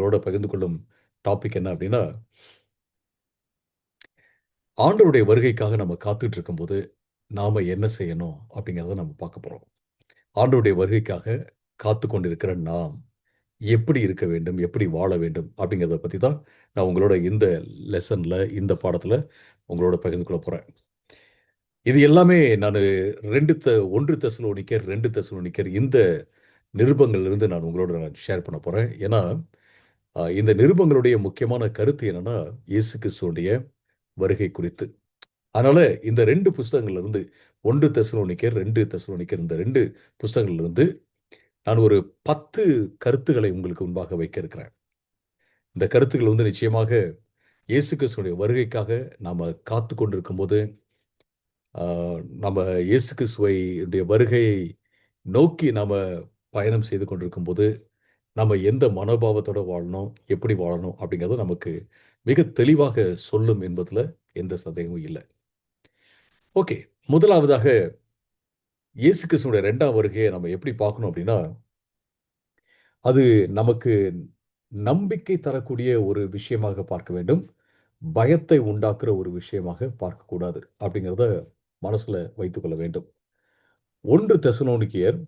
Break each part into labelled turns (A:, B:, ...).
A: உங்களோட பகிர்ந்து கொள்ளும் டாபிக் என்ன அப்படின்னா, ஆண்டவருடைய வருகைக்காக நம்ம காத்துட்டு இருக்கும்போது, நாம என்ன செய்யணும் அப்படிங்கிறத நம்ம பார்க்க போறோம். ஆண்டவருடைய வருகைக்காக காத்து கொண்டிருக்கிற நாம் எப்படி இருக்க வேண்டும்? எப்படி வாழ வேண்டும்? அப்படிங்கிறத பத்தி தான் நான் உங்களோட இந்த லெசன்ல, இந்த பாடத்துல உங்களோட பகிர்ந்து கொள்ள போறேன். இது எல்லாமே நானு 1 தெசலோனிக்கர், 2 தெசலோனிக்கர் இந்த நிருபங்கள்ல இருந்து நான் உங்களோட ஷேர் பண்ண போறேன். ஏன்னா, இந்த நிருபங்களுடைய முக்கியமான கருத்து என்னன்னா, இயேசு கிறிஸ்துவுடைய வருகை குறித்து. அதனால இந்த 2 புஸ்தகங்கள்ல இருந்து 1 தெசலோனிக்கர், 2 தெசலோனிக்கர் இந்த 2 புஸ்தகங்கள்ல இருந்து நான் ஒரு 10 கருத்துக்களை உங்களுக்கு முன்பாக வைக்க இருக்கிறேன். இந்த கருத்துக்கள் நிச்சயமாக இயேசு கிறிஸ்துவுடைய வருகைக்காக நாம காத்துக் கொண்டிருக்கும்போது, ஆ நம்ம இயேசு கிறிஸ்துவுடைய வருகையை நோக்கி நாம பயணம் செய்து கொண்டிருக்கும்போது, நம்ம எந்த மனோபாவத்தோட வாழணும், எப்படி வாழணும் அப்படிங்கிறது நமக்கு மிக தெளிவாக சொல்லும் என்பதுல எந்த சந்தேகமும் இல்ல. ஓகே. முதலாவதாக இயேசு கிறிஸ்துவோட 2ஆம் வருகைய நம்ம எப்படி பார்க்கணும் அப்படின்னா, அது நமக்கு நம்பிக்கை தரக்கூடிய ஒரு விஷயமாக பார்க்க வேண்டும். பயத்தை உண்டாக்குற ஒரு விஷயமாக பார்க்கக்கூடாது. அப்படிங்கிறத மனசுல வைத்துக்கொள்ள வேண்டும். 1 தெசலோனிக்கேயர்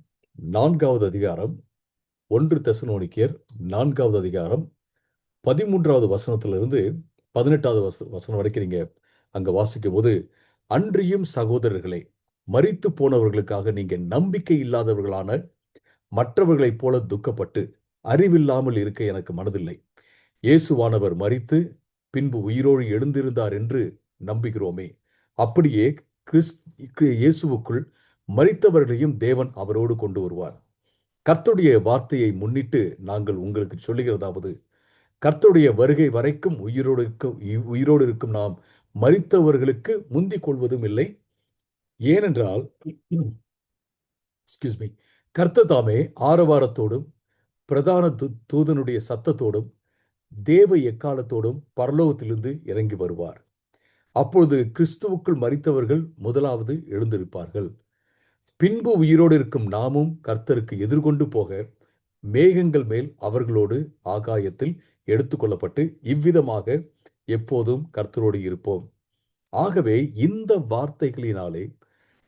A: 4வது அதிகாரம் 1 தெசலோனிக்கேயர் 4வது அதிகாரம் 13வது வசனத்திலிருந்து 18வது வசனம் வரைக்கும் நீங்க அங்க வாசிக்கும்போது, "அன்றியும் சகோதரர்களே, மரித்துப் போனவர்களுக்காக நீங்க நம்பிக்கை இல்லாதவர்களான மற்றவர்களைப் போல துக்கப்பட்டு, அறிவில்லாமல் இருக்க எனக்கு மனதில்லை. இயேசுவானவர் மரித்து, பின்பு உயிரோடு எழுந்திருந்தார் என்று நம்புகிறோமே. அப்படியே இயேசுவுக்குள் மரித்தவர்களையும் தேவன் அவரோடு கொண்டு வருவார். கர்த்தருடைய வார்த்தையை முன்னிட்டு நாங்கள் உங்களுக்கு சொல்லுகிறதாவது, கர்த்தருடைய வருகை வரைக்கும் உயிரோடு இருக்கும் நாம் மரித்தவர்களுக்கு முந்திக் கொள்வதும் இல்லை. ஏனென்றால் எக்ஸ்கியூஸ் மீ கர்த்தர் தாமே ஆரவாரத்தோடும் பிரதான தூதனுடைய சத்தத்தோடும் தேவ எக்காலத்தோடும் பரலோகத்திலிருந்து இறங்கி வருவார். அப்பொழுது கிறிஸ்துவுக்குள் மரித்தவர்கள் முதலாவது எழுந்திருப்பார்கள். பின்பு உயிரோடு இருக்கும் நாமும் கர்த்தருக்கு எதிர்கொண்டு போக மேகங்கள் மேல் அவர்களோடு ஆகாயத்தில் எடுத்துக்கொள்ளப்பட்டு இவ்விதமாக எப்போதும் கர்த்தரோடு இருப்போம். ஆகவே இந்த வார்த்தைகளினாலே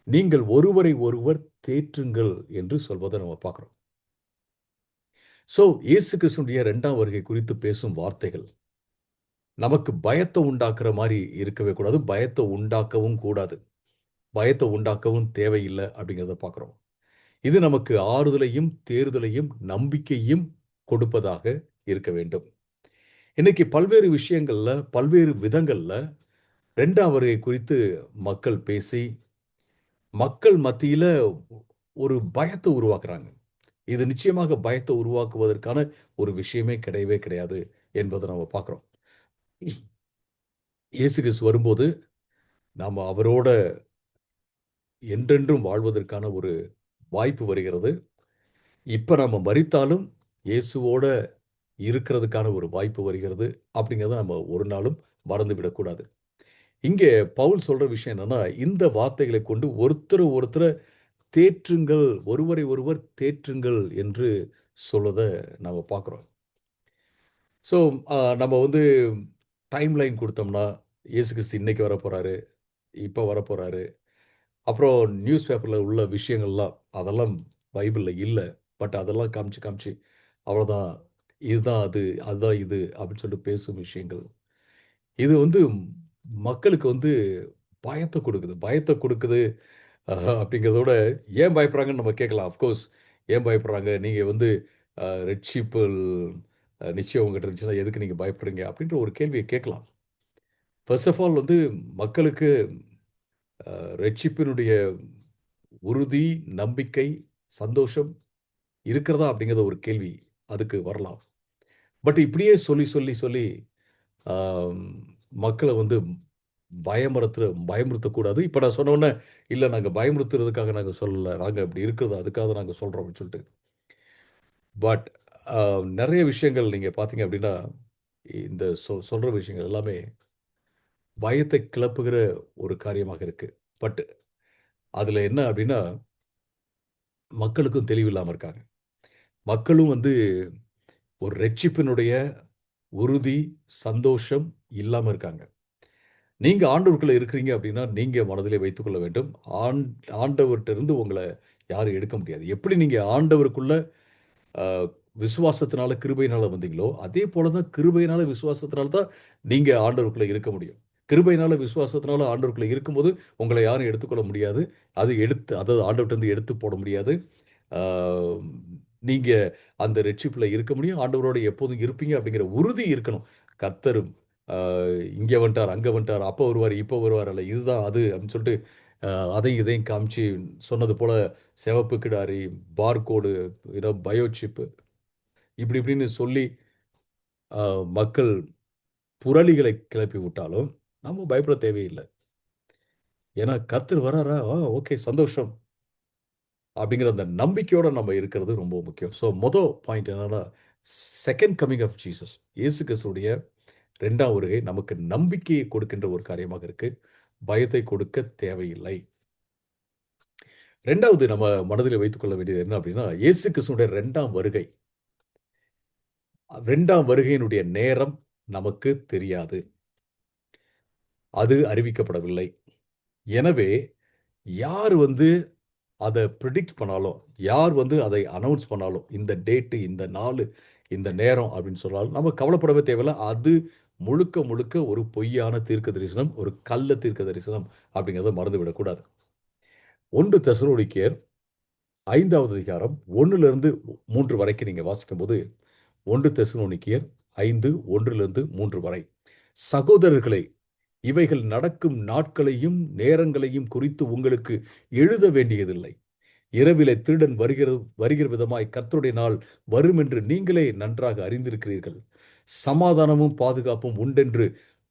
A: நீங்கள் ஒருவரை ஒருவர் தேற்றுங்கள் என்று சொல்வதை நம்ம பார்க்கிறோம். சோ இயேசு கிறிஸ்துடைய 2ஆம் வருகை குறித்து பேசும் வார்த்தைகள் நமக்கு பயத்தை உண்டாக்குற மாரி இருக்கவே கூடாது. பயத்தை உண்டாக்கவும் கூடாது. பயத்தை உண்டாக்கவும் தேவையில்ல அப்படிங்கிறத பார்க்கிறோம். இது நமக்கு ஆறுதலையும், தேறுதலையும், நம்பிக்கையும் கொடுப்பதாக இருக்க வேண்டும். இன்னைக்கு பல்வேறு விஷயங்கள்ல, பல்வேறு விதங்கள்ல 2ஆம் வருகை குறித்து மக்கள் பேசி, மக்கள் மத்தியில ஒரு பயத்த உருவாக்குறாங்க. இது நிச்சயமாக பயத்த உருவாக்குவதற்கான ஒரு விஷயமே கிடையவே கிடையாது என்பத நம்ம பார்க்கிறோம். இயேசு கிறிஸ்து வரும்போது, நாம அவரோட என்றென்றும் வாழ்வதற்கான ஒரு வாய்ப்பு வருகிறது. இப்ப நம்ம மரித்தாலும் இயேசுவோட இருக்கிறதுக்கான ஒரு வாய்ப்பு வருகிறது. அப்படிங்கிறத நம்ம ஒரு நாளும் மறந்து விடக்கூடாது. இங்கே பவுல் சொல்ற விஷயம் என்னன்னா, இந்த வார்த்தைகளை கொண்டு ஒருத்தர தேற்றுங்கள், ஒருவரை ஒருவர் தேற்றுங்கள் என்று சொல்வத நாம பார்க்கிறோம். ஸோ, நம்ம டைம் லைன் குடுத்தோம்னா, இயேசு கிறிஸ்து இன்னைக்கு வரப்போறாரு, இப்ப வரப்போறாரு. அப்புறம் நியூஸ் பேப்பர்ல உள்ள விஷயங்கள்லாம், அதெல்லாம் பைபிள்ல இல்ல. பட் அதெல்லாம் காமிச்சு, காமிச்சு அவ்வளோதான். இதுதான் அது, அதுதான் இது அப்படின்னு சொல்லிட்டு பேசும் விஷயங்கள். இது மக்களுக்கு பயத்த குடுக்குது. பயத்த குடுக்குது அப்படிங்கிறத விட ஏன் பயப்படுறாங்கன்னு நம்ம கேட்கலாம். அஃப்கோர்ஸ் ஏன் பயப்படுறாங்க? நீங்க ரட்சிப்பு நிச்சயம் உங்ககிட்ட இருந்துச்சுன்னா எதுக்கு நீங்க பயப்படுறீங்க? அப்படின்ற ஒரு கேள்விய கேட்கலாம். ஃபர்ஸ்ட் ஆஃப் ஆல் மக்களுக்கு ரட்சிப்பினுடைய உறுதி, நம்பிக்கை, சந்தோஷம் இருக்கிறதா? அப்படிங்கிற ஒரு கேள்வி அதுக்கு வரலாம். பட் இப்படியே சொல்லி, சொல்லி, சொல்லி ஆம் மக்கள பயமுறுத்தக்கூடாது. இப்ப நான் சொன்ன உடனே, "இல்ல நாங்க பயமுறுத்துறதுக்காக நாங்க சொல்லல. நாங்க இப்படி இருக்கிறது அதுக்காக நாங்க சொல்றோம்." அப்படின்னு சொல்லிட்டு. பட் அ நெறைய விஷயங்கள் நீங்க பார்த்தீங்க அப்படின்னா, இந்த சொல்ற விஷயங்கள் எல்லாமே பயத்தை கிளப்புகிற ஒரு காரியமாக இருக்கு. பட் அதுல என்ன அப்படின்னா, மக்களுக்கும் தெளிவில்லாம இருக்காங்க. மக்களும் ஒரு ரட்சிப்பினுடைய உறுதி, சந்தோஷம் இல்லாம இருக்காங்க. நீங்க ஆண்டவருக்குள்ள இருக்கிறீங்க அப்படின்னா, நீங்க மனதிலே வைத்துக்கொள்ள வேண்டும். ஆண் ஆண்டவர்ட்ட இருந்து உங்கள யாரும் எடுக்க முடியாது. எப்படி நீங்க ஆண்டவருக்குள்ள அ விசுவாசத்தினால, கிருபையினால வந்தீங்களோ, அதே போல தான் கிருபையினால, விசுவாசத்தினால தான் நீங்க ஆண்டவருக்குள்ள இருக்க முடியும். கிருபையினால, விசுவாசத்தினால ஆண்டவருக்குள்ள இருக்கும்போது, உங்கள யாரும் எடுத்துக்கொள்ள முடியாது. அது எடுத்து அதாவது ஆண்டவர்ட்டருந்து எடுத்து போட முடியாது. ஆ நீங்க அந்த ரட்சிப்புல இருக்க முடியும். ஆண்டவரோட எப்போதும் இருப்பீங்க அப்படிங்கிற உறுதி இருக்கணும். கர்த்தர் ஆ இங்க வந்துட்டார், அங்க வந்துட்டார், அப்ப வருவாரு, இப்ப வருவாரு அல்ல. இதுதான் அது அப்படின்னு சொல்லிட்டு அ அதையும் இதையும் காமிச்சு சொன்னது போல சிவப்பு கிடாரி, பார்கோடு, பயோசிப் இப்படி இப்படின்னு சொல்லி அ மக்கள் புரளிகளை கிளப்பி விட்டாலும், நம்ம பயப்பட தேவையில்ல. ஏன்னா கர்த்தர் வராரா? ஓகே சந்தோஷம். அப்படிங்கிற அந்த நம்பிக்கையோட நம்ம இருக்கிறது ரொம்ப முக்கியம். ஸோ பாயிண்ட் என்னன்னா, செகண்ட் கமிங் ஆஃப் ஜீசஸ். இயேசு கிறிஸ்துவுடைய 2ஆம் வருகை நமக்கு நம்பிக்கையை கொடுக்கின்ற ஒரு காரியமாக இருக்கு. பயத்தை கொடுக்க தேவையில்லை. 2வது நம்ம மனதிலே வைத்துக் கொள்ள வேண்டியது என்ன அப்படின்னா, இயேசு கிறிஸ்துவுடைய 2ஆம் வருகை. 2ஆம் வருகையினுடைய நேரம் நமக்கு தெரியாது. அது அறிவிக்கப்படவில்லை. எனவே, யார் வந்து அத பிரெடிக்ட் பண்ணாலும், யார் வந்து அதை அனவுன்ஸ் பண்ணாலும், இந்த டேட்டு, இந்த நாளு, இந்த நேரம் அப்படின்னு சொன்னாலும், நம்ம கவலைப்படவே தேவையில்ல. அது முழுக்க, முழுக்க ஒரு பொய்யான தீர்க்க தரிசனம், ஒரு கள்ள தீர்க்க தரிசனம் அப்படிங்கிறத மறந்து விடக்கூடாது. 1 தெசலோனிக்கேயர் 5வது அதிகாரம் 1லிருந்து 3 வரைக்கும் நீங்க வாசிக்கும்போது, 1 தெசலோனிக்கேயர் 5, 1லிருந்து 3 வரை. சகோதரர்களே, இவைகள் நடக்கும் நாட்களையும், நேரங்களையும் குறித்து உங்களுக்கு எழுத வேண்டியதில்லை. இரவிலே திருடன் வருகிற விதமாய் கர்த்தருடைய நாள் வரும் என்று நீங்களே நன்றாக அறிந்திருக்கிறீர்கள். சமாதானமும் பாதுகாப்பும் உண்டென்று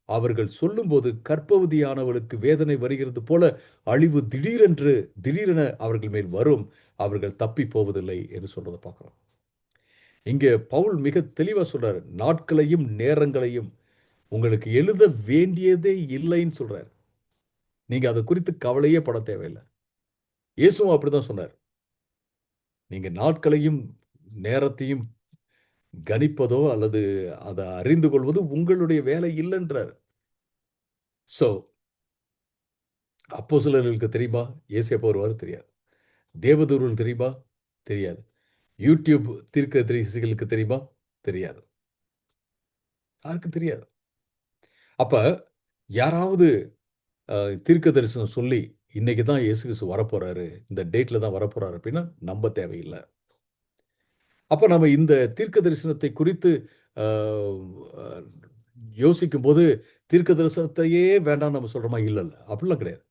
A: அவர்கள் சொல்லும்போது கர்ப்பவதியானவளுக்கு வேதனை வருகிறது போல அழிவு திடீரென அவர்கள் மேல் வரும். அவர்கள் தப்பி போவதில்லை என்று சொல்றத பார்க்கிறோம். இங்க பவுல் மிக தெளிவா சொல்றாரு. நாட்களையும் நேரங்களையும் உங்களுக்கு எழுத வேண்டியதே இல்லைன்னு சொல்றாரு. நீங்க அத குறித்து கவலையே பட தேவையில்ல. இயேசுவும் அப்படிதான் சொன்னார். நீங்க நாட்களையும் நேரத்தையும் கணிப்பதோ அல்லது அத அறிந்து கொள்வது உங்களுடைய வேலை இல்லன்றார். சோ, அப்போஸ்தலர்களுக்கு தெரியுமா? இயேசு எப்போ வருவாரு? தெரியாது. தேவதூதர்களுக்கு தெரியுமா? தெரியாது. யூடியூப் தீர்க்கதரிசிகளுக்கு தெரியுமா? தெரியாது. யாருக்கும் தெரியாது. அப்ப யாராவது அ தீர்க்க தரிசனம் சொல்லி, இன்னைக்கு தான் இயேசு கிறிஸ்து வரப்போறாரு. இந்த டேட்ல தான் வரப்போறாரு அப்டின்னா நம்ப தேவையில்ல. அப்ப நம்ம இந்த தீர்க்க தரிசனத்தை குறித்து அ அ யோசிக்கும்போது, தீர்க்க தரிசனத்தையே வேண்டான்னு நம்ம சொல்றோமா? இல்லல்ல. அப்படிலாம் கிடையாது.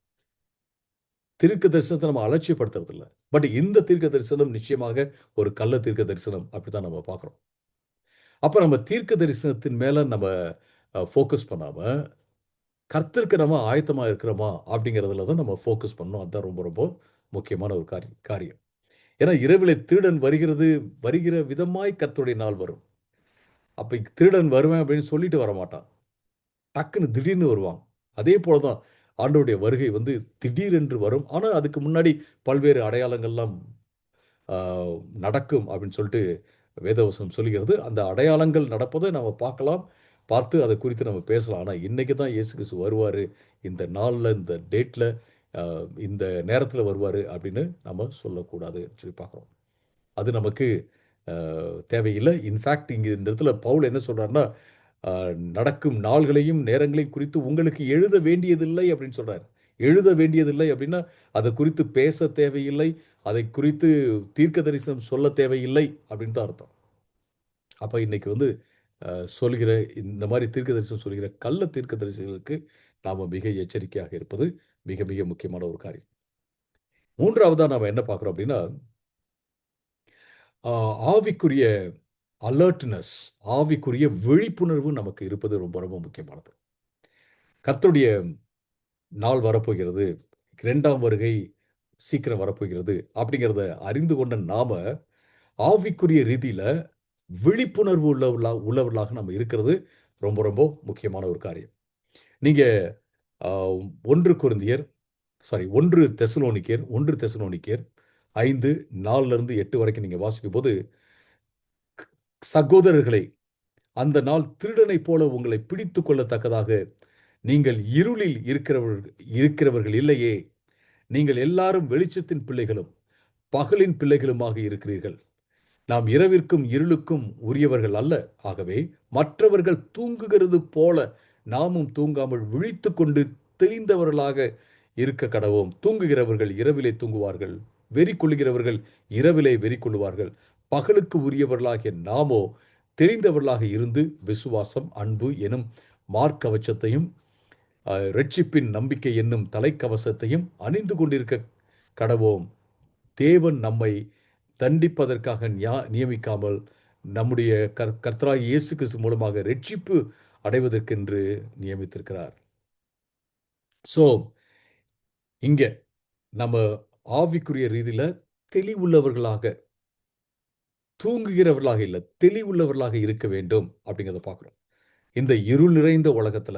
A: தீர்க்க தரிசனத்த நம்ம அலட்சியப்படுத்துறது இல்ல. பட் இந்த தீர்க்க தரிசனம் நிச்சயமாக ஒரு கள்ள தீர்க்க தரிசனம் அப்படித்தான் நம்ம பார்க்கிறோம். அப்ப நம்ம தீர்க்க தரிசனத்தின் மேல நம்ம ஃபோக்கஸ் பண்ணாம, கர்த்தருக்கு நம்ம ஆயத்தமா இருக்கிறோமா? அப்படிங்கிறதுல தான் நம்ம ஃபோக்கஸ் பண்ணணும். அதான் ரொம்ப ரொம்ப முக்கியமான ஒரு காரியம். ஏன்னா இரவிலே திருடன் வருகிற விதமாய் கர்த்தருடைய நாள் வரும். அப்ப திருடன் வருவேன் அப்படின்னு சொல்லிட்டு வரமாட்டான். டக்குன்னு திடீர்னு வருவான். அதே போல தான் ஆண்டவருடைய வருகை வந்து திடீரென்று வரும். ஆனா, அதுக்கு முன்னாடி பல்வேறு அடையாளங்கள்லாம் ஆ நடக்கும் அப்படின்னு சொல்லிட்டு வேதவசனம் சொல்லுகிறது. அந்த அடையாளங்கள் நடப்பதை நாம பார்க்கலாம். பார்த்து அத குறித்து நம்ம பேசலாம். ஆனா, இன்னைக்கு தான் இயேசு கிறிஸ்து வருவாரு. இந்த நாள்ல, இந்த டேட்ல, அ இந்த நேரத்தில வருவாரு அப்படின்னு நம்ம சொல்லக்கூடாதுன்னு சொல்லி பார்க்கிறோம். அது நமக்கு தேவையில்ல. இன்ஃபாக்ட் இங்க இந்த இடத்துல பவுல் என்ன சொல்றார்ன்னா, அ நடக்கும் நாள்களையும், நேரங்களையும் குறித்து உங்களுக்கு எழுத வேண்டியதில்லை அப்படின்னு சொல்றாரு. எழுத வேண்டியதில்லை அப்படின்னா, அத குறித்து பேச தேவையில்லை. அதை குறித்து தீர்க்க தரிசனம் சொல்ல தேவையில்லை அப்படின்னு தான் அர்த்தம். அப்ப இன்னைக்கு வந்து சொல்கிற இந்த மாரி தீர்க்க தரிசனம் சொல்கிற கள்ள தீர்க்கதரிசிகளுக்கு நாம மிக எச்சரிக்கையாக இருப்பது மிக, மிக முக்கியமான ஒரு காரியம். 3வதா நாம என்ன பார்க்கிறோம் அப்படின்னா, ஆ ஆவிக்குரிய அலர்ட்னஸ், ஆவிக்குரிய விழிப்புணர்வு நமக்கு இருப்பது ரொம்ப, ரொம்ப முக்கியமானது. கர்த்தருடைய நாள் வரப்போகிறது. 2ஆம் வருகை சீக்கிரம் வரப்போகிறது. அப்படிங்கிறத அறிந்து கொண்ட நாம, ஆவிக்குரிய ரீதியில விழிப்புணர்வு உள்ளவர்களாக நம்ம இருக்கிறது ரொம்ப, ரொம்ப முக்கியமான ஒரு காரியம். நீங்க அ 1 கொரிந்தியர் 1 தெசலோனிக்கேயர் 5, 4லிருந்து 8 வரைக்கும் நீங்க வாசிக்கும்போது, சகோதரர்களை, அந்த நாள் திருடனைப் போல உங்களை பிடித்துக் கொள்ளத்தக்கதாக நீங்கள் இருளில் இருக்கிறவர்கள் இல்லையே. நீங்கள் எல்லாரும் வெளிச்சத்தின் பிள்ளைகளும் பகலின் பிள்ளைகளுமாக இருக்கிறீர்கள். நாம் இரவிற்கும் இருளுக்கும் உரியவர்கள் அல்ல. ஆகவே மற்றவர்கள் தூங்குகிறது போல நாமும் தூங்காமல் விழித்துக் கொண்டு தெளிந்தவர்களாக இருக்க கடவோம். தூங்குகிறவர்கள் இரவிலே தூங்குவார்கள், வெறி கொள்ளுகிறவர்கள் இரவிலே வெறி கொள்ளுவார்கள். பகலுக்கு உரியவர்களாகிய நாமோ தெரிந்தவர்களாக இருந்து விசுவாசம், அன்பு எனும் மார்க்கவச்சத்தையும் ரட்சிப்பின் நம்பிக்கை என்னும் தலைக்கவசத்தையும் அணிந்து கொண்டிருக்க கடவோம். தேவன் நம்மை தண்டிப்பதற்காக நியமிக்காமல் நம்முடைய கர்த்தராகிய இயேசு கிறிஸ்து மூலமாக ரட்சிப்பு அடைவதற்கென்று நியமித்திருக்கிறார். ஸோ இங்க நம்ம ஆவிக்குரிய ரீதியில தெளிவுள்ளவர்களாக, தூங்குகிறவர்களாக இல்லை, தெளிவுள்ளவர்களாக இருக்க வேண்டும் அப்படிங்கிறத பார்க்குறோம். இந்த இருள் நிறைந்த உலகத்துல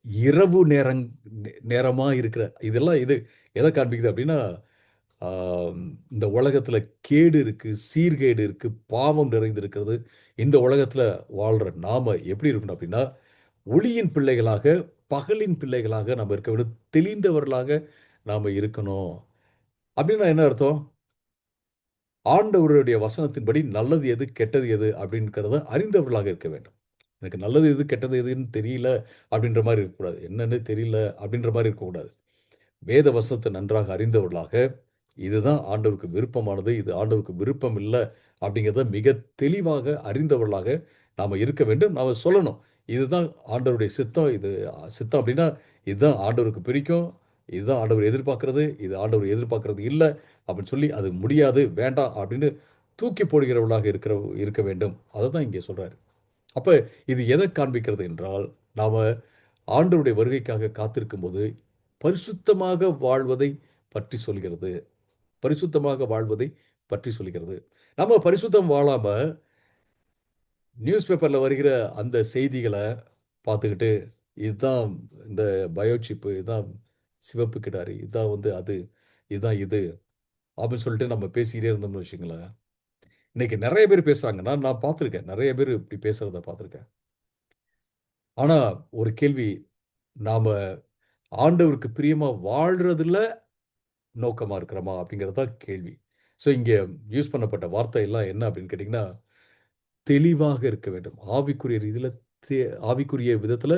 A: இரவு நேரமா இருக்கிற இதெல்லாம் எதை காண்பிக்குது அப்படின்னா, இந்த உலகத்துல கேடு இருக்கு, சீர்கேடு இருக்கு, பாவம் நிறைந்திருக்கிறது. இந்த உலகத்துல வாழ்ற நாம எப்படி இருக்கணும் அப்படின்னா, ஒளியின் பிள்ளைகளாக, பகலின் பிள்ளைகளாக நம்ம இருக்க வேண்டும். தெளிந்தவர்களாக நாம இருக்கணும். அப்படின்னா என்ன அர்த்தம்? ஆண்டவருடைய வசனத்தின்படி நல்லது எது, கெட்டது எது அப்படிங்கிறத அறிந்தவர்களாக இருக்க வேண்டும். எனக்கு நல்லது எது, கெட்டது எதுன்னு தெரியல அப்படின்ற மாதிரி இருக்கக்கூடாது. என்னன்னு தெரியல அப்படின்ற மாதிரி இருக்கக்கூடாது. வேத வசனத்தை நன்றாக அறிந்தவர்களாக, இதுதான் ஆண்டவருக்கு விருப்பமானது, இது ஆண்டவருக்கு விருப்பம் இல்லை அப்படிங்கிறத மிக தெளிவாக அறிந்தவர்களாக நாம் இருக்க வேண்டும். நாம் சொல்லணும், இதுதான் ஆண்டவருடைய சித்தம். இது சித்தம் அப்படின்னா இதுதான் ஆண்டவருக்கு பிடிக்கும், இதுதான் ஆண்டவர் எதிர்பார்க்கறது, இது ஆண்டவர் எதிர்பார்க்கறது இல்லை அப்படின்னு சொல்லி அது முடியாது, வேண்டாம் அப்படின்னு தூக்கி போடுகிறவர்களாக இருக்க வேண்டும். அதை தான் இங்கே சொல்றாரு. அப்ப இது எதை காண்பிக்கிறது என்றால், நாம ஆண்டவருடைய வருகைக்காக காத்திருக்கும் போது பரிசுத்தமாக வாழ்வதை பற்றி சொல்கிறது. பரிசுத்தமாக வாழ்வதை பற்றி சொல்கிறது. நம்ம பரிசுத்தம் வாழாம நியூஸ் பேப்பர்ல வருகிற அந்த செய்திகளை பார்த்துக்கிட்டு, இதுதான் இந்த பயோசிப், இதுதான் சிவப்பு கிடாரி, இதுதான் அது, இதுதான் இது அப்படின்னு சொல்லிட்டு நம்ம பேசிக்கிட்டே இருந்தோம்னு வச்சுங்களேன். இன்னைக்கு நிறைய பேர் பேசுறாங்க. நான் பார்த்துருக்கேன். நிறைய பேர் இப்படி பேசுறத பார்த்துருக்கேன். ஆனா ஒரு கேள்வி, நாம ஆண்டவருக்கு பிரியமா வாழ்றதுல நோக்கமா இருக்கிறோமா அப்படிங்கிறது தான் கேள்வி. ஸோ இங்க யூஸ் பண்ணப்பட்ட வார்த்தை எல்லாம் என்ன அப்படின்னு கேட்டிங்கன்னா, தெளிவாக இருக்க வேண்டும். ஆவிக்குரிய ரீதியில தே ஆவிக்குரிய விதத்துல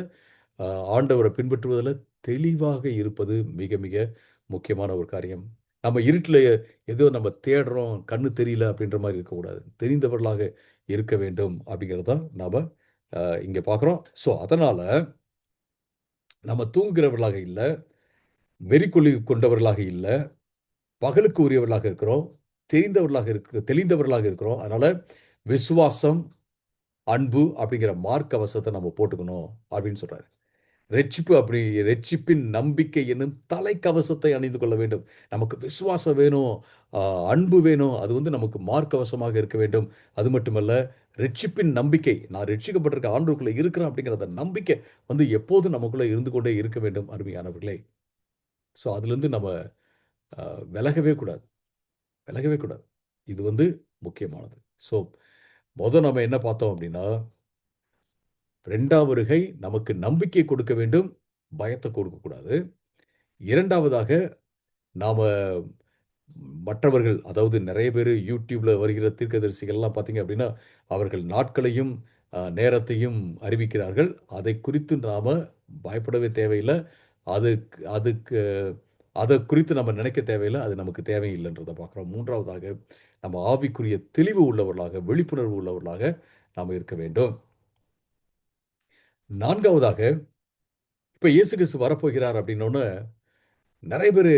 A: ஆண்டவரை பின்பற்றுவதில தெளிவாக இருப்பது மிக மிக முக்கியமான ஒரு காரியம். நம்ம இருட்டில ஏதோ நம்ம தேடுறோம், கண்ணு தெரியல அப்படின்ற மாரி இருக்கக்கூடாது. தெரிந்தவர்களாக இருக்க வேண்டும் அப்படிங்கிறது தான் நாம இங்க பார்க்குறோம். ஸோ அதனால நம்ம தூங்குகிறவர்களாக இல்ல, வெறிக்கொள்ளி கொண்டவர்களாக இல்ல, பகலுக்கு உரியவர்களாக இருக்கிறோம். தெளிந்தவர்களாக இருக்கிறோம். அதனால விசுவாசம், அன்பு அப்படிங்கிற மார்க் கவசத்தை நம்ம போட்டுக்கணும் அப்படின்னு சொல்றாரு. ரட்சிப்பின் நம்பிக்கை என்னும் தலைக்கவசத்தை அணிந்து கொள்ள வேண்டும். நமக்கு விசுவாசம் வேணும், அன்பு வேணும். அது நமக்கு மார்க்கவசமாக இருக்க வேண்டும். அது மட்டுமல்ல, ரட்சிப்பின் நம்பிக்கை, நான் ரட்சிக்கப்பட்டிருக்க ஆண்டவருக்குள்ள இருக்கிறேன் அப்படிங்கிற அந்த நம்பிக்கை எப்போதும் நமக்குள்ள இருந்து கொண்டே இருக்க வேண்டும் அருமையானவர்களே. ஸோ அதுலேருந்து நம்ம விலகவே கூடாது. விலகவே கூடாது. இது முக்கியமானது. ஸோ நம்ம என்ன பார்த்தோம் அப்படின்னா, 2ஆம் வருகை நமக்கு நம்பிக்கை கொடுக்க வேண்டும், பயத்தை கொடுக்கக்கூடாது. 2ஆவதாக நாம மற்றவர்கள், அதாவது நிறைய பேர் யூடியூப்ல வருகிற தீர்க்கதரிசிகள்லாம் பார்த்தீங்க அப்படின்னா, அவர்கள் நாட்களையும் நேரத்தையும் அறிவிக்கிறார்கள். அதை குறித்து நாம பயப்படவே தேவையில்ல. அதுக்கு அதுக்கு அதை குறித்து நம்ம நினைக்க தேவையில்லை. அது நமக்கு தேவையில்லைன்றதை பார்க்குறோம். 3ஆவதாக நம்ம ஆவிக்குரிய தெளிவு உள்ளவர்களாக, விழிப்புணர்வு உள்ளவர்களாக நாம் இருக்க வேண்டும். 4ஆவதாக இப்ப இயேசு கிறிஸ்து வரப்போகிறார் அப்படின்னோன நிறைய பேரு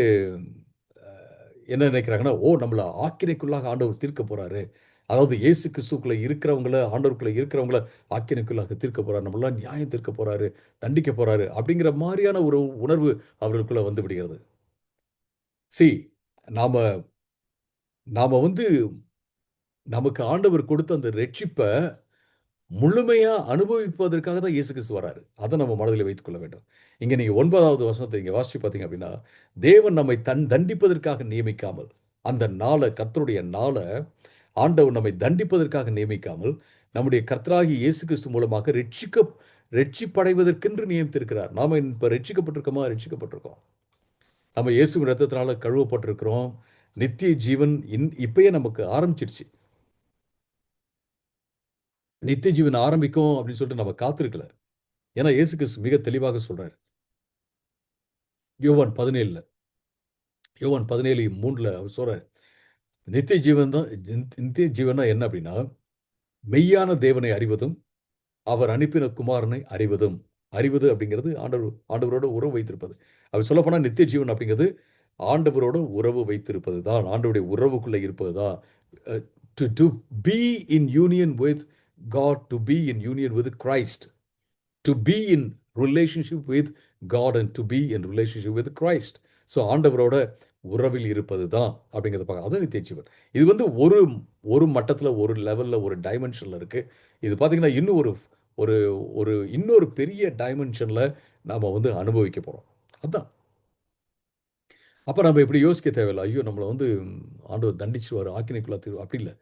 A: என்ன நினைக்கிறாங்கன்னா, நம்மள ஆக்கினைக்குள்ளாக ஆண்டவர் தீர்க்க போறாரு. அதாவது இயேசு கிறிஸ்துவுக்குள்ள இருக்கிறவங்கள, ஆண்டவருக்குள்ள இருக்கிறவங்கள ஆக்கினைக்குள்ளாக தீர்க்க போறாரு. நம்மளலாம் நியாயம் தீர்க்க போறாரு, தண்டிக்க போறாரு அப்படிங்கிற மாரியான ஒரு உணர்வு அவர்களுக்குள்ள வந்து விடுகிறது. சி நாம நாம நமக்கு ஆண்டவர் கொடுத்த அந்த ரட்சிப்ப முழுமையா அனுபவிப்பதற்காக தான் இயேசு கிறிஸ்து வராரு. அத நம்ம மனதிலே வைத்துக் கொள்ள வேண்டும். இங்க நீங்க 9வது வசனத்தை இங்க வாசிச்சு பார்த்தீங்க அப்படின்னா, தேவன் நம்மை தண்டிப்பதற்காக நியமிக்காமல், அந்த கர்த்தருடைய நாள ஆண்டவர் நம்மை தண்டிப்பதற்காக நியமிக்காமல் நம்முடைய கர்த்தராகிய இயேசு கிறிஸ்து மூலமாக ரட்சிப்படைவதற்கென்று நியமித்திருக்கிறார். நாம இப்ப ரட்சிக்கப்பட்டிருக்கோமா? ரட்சிக்கப்பட்டிருக்கோம். நம்ம இயேசுவின் ரத்தத்தினால கழுவப்பட்டிருக்கிறோம். நித்திய ஜீவன் இப்பயே நமக்கு ஆரம்பிச்சிருச்சு. நித்திய ஜீவன் ஆரம்பிக்கும் அப்படின்னு சொல்லிட்டு நம்ம காத்திருக்கல. ஏன்னா இயேசு கிறிஸ்து மிக தெளிவாக சொல்றாரு. யோவான் 17ல யோவான் 17:3 அவர் சொல்றாரு. நித்திய ஜீவன் தான் நித்திய ஜீவன்னா என்ன அப்படின்னா, மெய்யான தேவனை அறிவதும், அவர் அனுப்பின குமாரனை அறிவதும். அறிவது அப்படிங்கிறது ஆண்டவரோட உறவு வைத்திருப்பது. அப்படி சொல்லப்போனா நித்திய ஜீவன் அப்படிங்கிறது ஆண்டவரோட உறவு வைத்திருப்பது தான். ஆண்டவருடைய உறவுக்குள்ள இருப்பது தான். Uh to be in union with God, to be in union with Christ. To be in relationship with God and to be in relationship with Christ. So ஆண்டவரோட உறவில் இருப்பது தான் அப்படிங்கிறத பார்க்க அது நித்திய ஜீவன். இது வந்து ஒரு ஒரு மட்டத்தில், ஒரு லெவலில், ஒரு டைமென்ஷனில் இருக்குது. இது பார்த்தீங்கன்னா இன்னும் ஒரு ஒரு ஒரு இன்னொரு பெரிய டைமென்ஷனில் நாம் வந்து அனுபவிக்க போகிறோம். அதுதான். அப்போ நம்ம இப்படி யோசிக்க தேவையில்லை. ஐயோ நம்மளை வந்து ஆண்டவர் தண்டிச்சுவார், ஆக்கினைக்குள்ளா தீர்வு அப்படி இல்லை.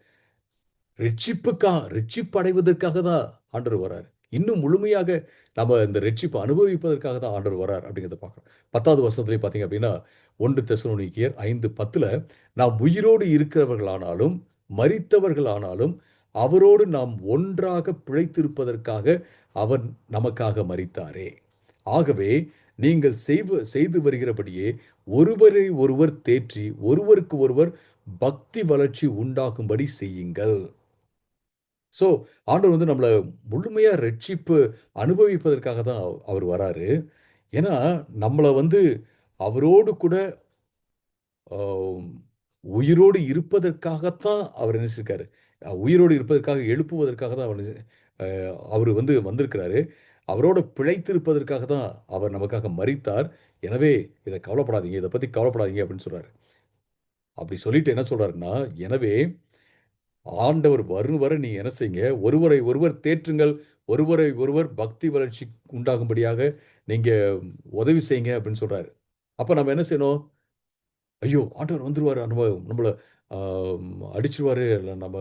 A: ரட்சிப்பு அடைவதற்காக தான் ஆண்டவர் வராரு. இன்னும் முழுமையாக நம்ம இந்த ரட்சிப்பு அனுபவிப்பதற்காக தான் ஆண்டவர் வரார் அப்படிங்கிறத பார்க்குறோம். 10வது வசனத்திலே பார்த்தீங்க அப்படின்னா 1 தெசலோனிக்கேயர் 5:10 நாம் உயிரோடு இருக்கிறவர்களானாலும் மரித்தவர்களானாலும் அவரோடு நாம் ஒன்றாக பிழைத்திருப்பதற்காக அவர் நமக்காக மரித்தாரே. ஆகவே நீங்கள் செய்து வருகிறபடியே ஒருவரை ஒருவர் தேற்றி ஒருவருக்கு ஒருவர் பக்தி வளர்ச்சி உண்டாகும்படி செய்யுங்கள். ஸோ ஆண்டவர் வந்து நம்மளை முழுமையா ரட்சிப்பு அனுபவிப்பதற்காக தான் அவர் வராரு. ஏன்னா நம்மளை வந்து அவரோடு கூட உயிரோடு இருப்பதற்காகத்தான் அவர் நினைச்சிருக்காரு. உயிரோடு இருப்பதற்காக எழுப்புவதற்காக தான் அவர் வந்து வந்திருக்கிறாரு. அவரோட பிழைத்திருப்பதற்காக தான் அவர் நமக்காக மரித்தார். எனவே இதை கவலைப்படாதீங்க, இதை பற்றி கவலைப்படாதீங்க அப்படின்னு சொல்றாரு. அப்படி சொல்லிட்டு என்ன சொல்றாருன்னா, எனவே ஆண்டவர் வரும் வரை நீ என்ன செய்யுங்க, ஒருவரை ஒருவர் தேற்றுங்கள், ஒருவரை ஒருவர் பக்தி வளர்ச்சி உண்டாகும்படியாக நீங்க உதவி செய்யுங்க அப்படின்னு சொல்றாரு. அப்ப நம்ம என்ன செய்யணும்? ஐயோ! ஆண்டவர் வந்துருவாரு, நம்மள அடிச்சுருவாரு, இல்ல நம்ம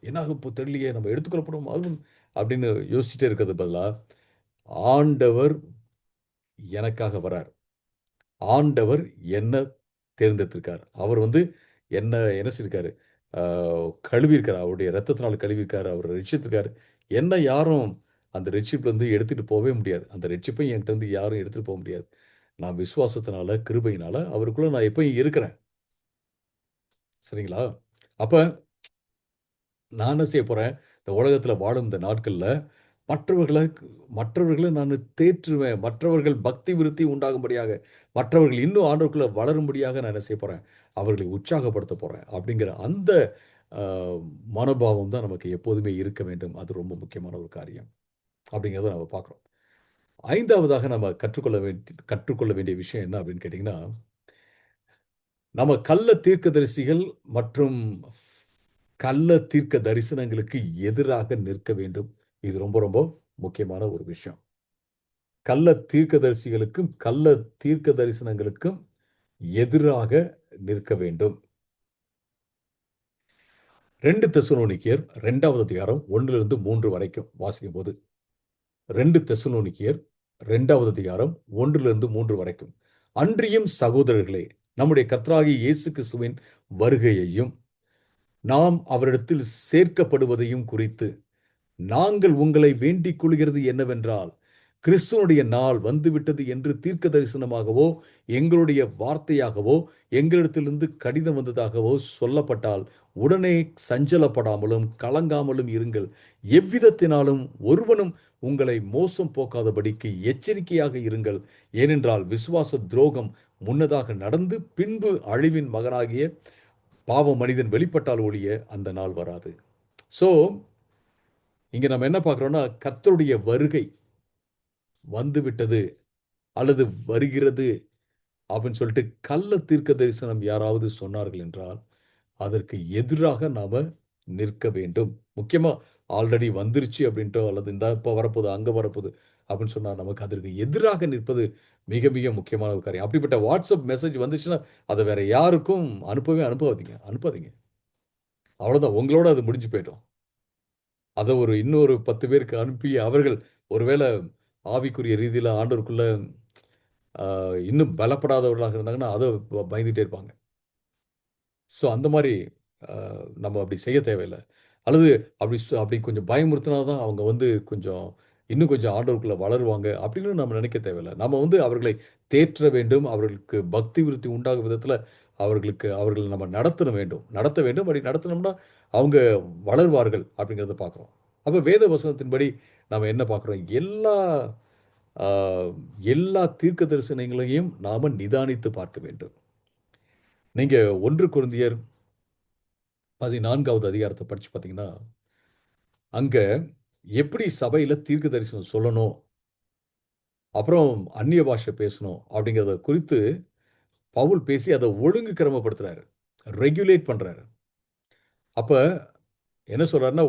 A: என்ன ஆகும் தெரியலையே, நம்ம எடுத்துக்கொள்ளப்படுவோம் அதுவும் அப்படின்னு யோசிச்சுட்டே இருக்கிறது பதிலா, ஆண்டவர் எனக்காக வரார். ஆண்டவர் என்ன தேர்ந்தெடுத்திருக்கார். அவர் வந்து என்ன செஞ்சிருக்காரு? ஆ கழுவியிருக்காரு. அவருடைய இரத்தத்தினால கழுவியிருக்காரு. அவர் ரட்சித்திருக்காரு. என்ன யாரும் அந்த ரட்சிப்புலருந்து எடுத்துட்டு போவே முடியாது. அந்த ரட்சிப்பை என்கிட்டருந்து யாரும் எடுத்துட்டு போ முடியாது. நான் விசுவாசத்தினால, கிருபையினால அவருக்குள்ள நான் எப்பயும் இருக்கிறேன். சரிங்களா? அப்ப நான் என்ன செய்ய போறேன்? இந்த உலகத்தில வாழும் இந்த நாட்கள்ல மற்றவர்கள மற்றவர்கள நானு தேற்றுவேன். மற்றவர்கள் பக்தி விருத்தி உண்டாகும்படியாக, மற்றவர்கள் இன்னும் ஆண்டவருக்குள்ள வளரும்படியாக நான் என்ன செய்ய போறேன்? அவர்களை உற்சாகப்படுத்த போறேன். அப்படிங்கிற அந்த அ மனோபாவம் தான் நமக்கு எப்போதுமே இருக்க வேண்டும். அது ரொம்ப முக்கியமான ஒரு காரியம். அப்படிங்கிறத நம்ம பார்க்குறோம். 5வதாக நம்ம கற்றுக்கொள்ள வேண்டிய விஷயம் என்ன அப்படின்னு கேட்டீங்கன்னா, நம்ம கள்ள தீர்க்கதரிசிகள் மற்றும் கள்ள தீர்க்க தரிசனங்களுக்கு எதிராக நிற்க வேண்டும். இது ரொம்ப ரொம்ப முக்கியமான ஒரு விஷயம். கள்ள தீர்க்கதரிசிகளுக்கும், கள்ள தீர்க்க தரிசனங்களுக்கும் எதிராக நிற்க வேண்டும். 2 தெசலோனிக்கேயர் 2வது அதிகாரம் 1லிருந்து 3 வரைக்கும் வாசிக்கும்போது, 2 தெசலோனிக்கேயர் 2வது அதிகாரம் 1லிருந்து 3 வரைக்கும். அன்றியும் சகோதரர்களே, நம்முடைய கர்த்தராகிய இயேசு கிறிஸ்துவின் வருகையையும், நாம் அவரிடத்தில் சேர்க்கப்படுவதையும் குறித்து நாங்கள் உங்களை வேண்டிக் கொள்கிறது என்னவென்றால், கிறிஸ்துவனுடைய நாள் வந்துவிட்டது என்று தீர்க்க தரிசனமாகவோ, எங்களுடைய வார்த்தையாகவோ, எங்களிடத்திலிருந்து கடிதம் வந்ததாகவோ சொல்லப்பட்டால், உடனே சஞ்சலப்படாமலும், கலங்காமலும் இருங்கள். எவ்விதத்தினாலும் ஒருவனும் உங்களை மோசம் போக்காதபடிக்கு எச்சரிக்கையாக இருங்கள். ஏனென்றால் விசுவாச துரோகம் முன்னதாக நடந்து, பின்பு அழிவின் மகனாகிய பாவ மனிதன் வெளிப்பட்டால் ஒழிய அந்த நாள் வராது. ஸோ இங்க நம்ம என்ன பார்க்கிறோம்னா, கர்த்தருடைய வருகை வந்துவிட்டது அல்லது வருகிறது அப்படின்னு சொல்லிட்டு கள்ள தீர்க்க தரிசனம் யாராவது சொன்னார்கள் என்றால், அதற்கு எதிராக நாம நிற்க வேண்டும். முக்கியமா ஆல்ரெடி வந்துருச்சு அப்படின்ட்டோ அல்லது இந்தா இப்ப வரப்போது, அங்க வரப்போது அப்படின்னு சொன்னா நமக்கு அதற்கு எதிராக நிற்பது மிக மிக முக்கியமான ஒரு காரியம். அப்படிப்பட்ட வாட்ஸ்அப் மெசேஜ் வந்துச்சுன்னா, அத வேற யாருக்கும் அனுப்பாதீங்க. அவ்வளோதான். உங்களோட அது முடிஞ்சு போயிடும். அத ஒரு இன்னொரு 10 பேருக்கு அனுப்பி, அவர்கள் ஒருவேள ஆவிக்குரிய ரீதியில ஆண்டவருக்குள்ள அ இன்னும் பலப்படாதவர்களாக இருந்தாங்கன்னா, அத பயந்துட்டே இருப்பாங்க. ஸோ அந்த மாரி அ நம்ம அப்படி செய்ய தேவையில்ல. அல்லது அப்படி கொஞ்சம் பயமுறுத்தினா தான் அவங்க வந்து கொஞ்சம் இன்னும் கொஞ்சம் ஆண்டவருக்குள்ள வளருவாங்க அப்படின்னு நம்ம நினைக்க தேவையில்ல. நம்ம வந்து அவர்களை தேற்ற வேண்டும். அவர்களுக்கு பக்தி விருத்தி உண்டாகும் விதத்தில அவர்கள் நம்ம நடத்த வேண்டும். நடத்த வேண்டும். அப்படி நடத்தினோம்னா அவங்க வளருவார்கள் அப்படிங்கிறத பார்க்கிறோம். அப்ப வேத வசனத்தின்படி நாம என்ன பார்க்கிறோம்? அ எல்லா தீர்க்க தரிசனங்களையும் நாம நிதானித்து பார்க்க வேண்டும். நீங்க 1 கொரிந்தியர் 14வது அதிகாரத்த படிச்சு பார்த்தீங்கன்னா, அங்க எப்படி சபையில தீர்க்க தரிசனம் சொல்லணும், அப்புறம் அந்நிய பாஷை பேசணும் அப்படிங்கிறத குறித்து பவுல் பேசி அத ஒழுங்கு கிரமப்படுத்துறாரு. ரெகுலேட் பண்றாரு. அப்ப என்ன சொல்றாருன்னா,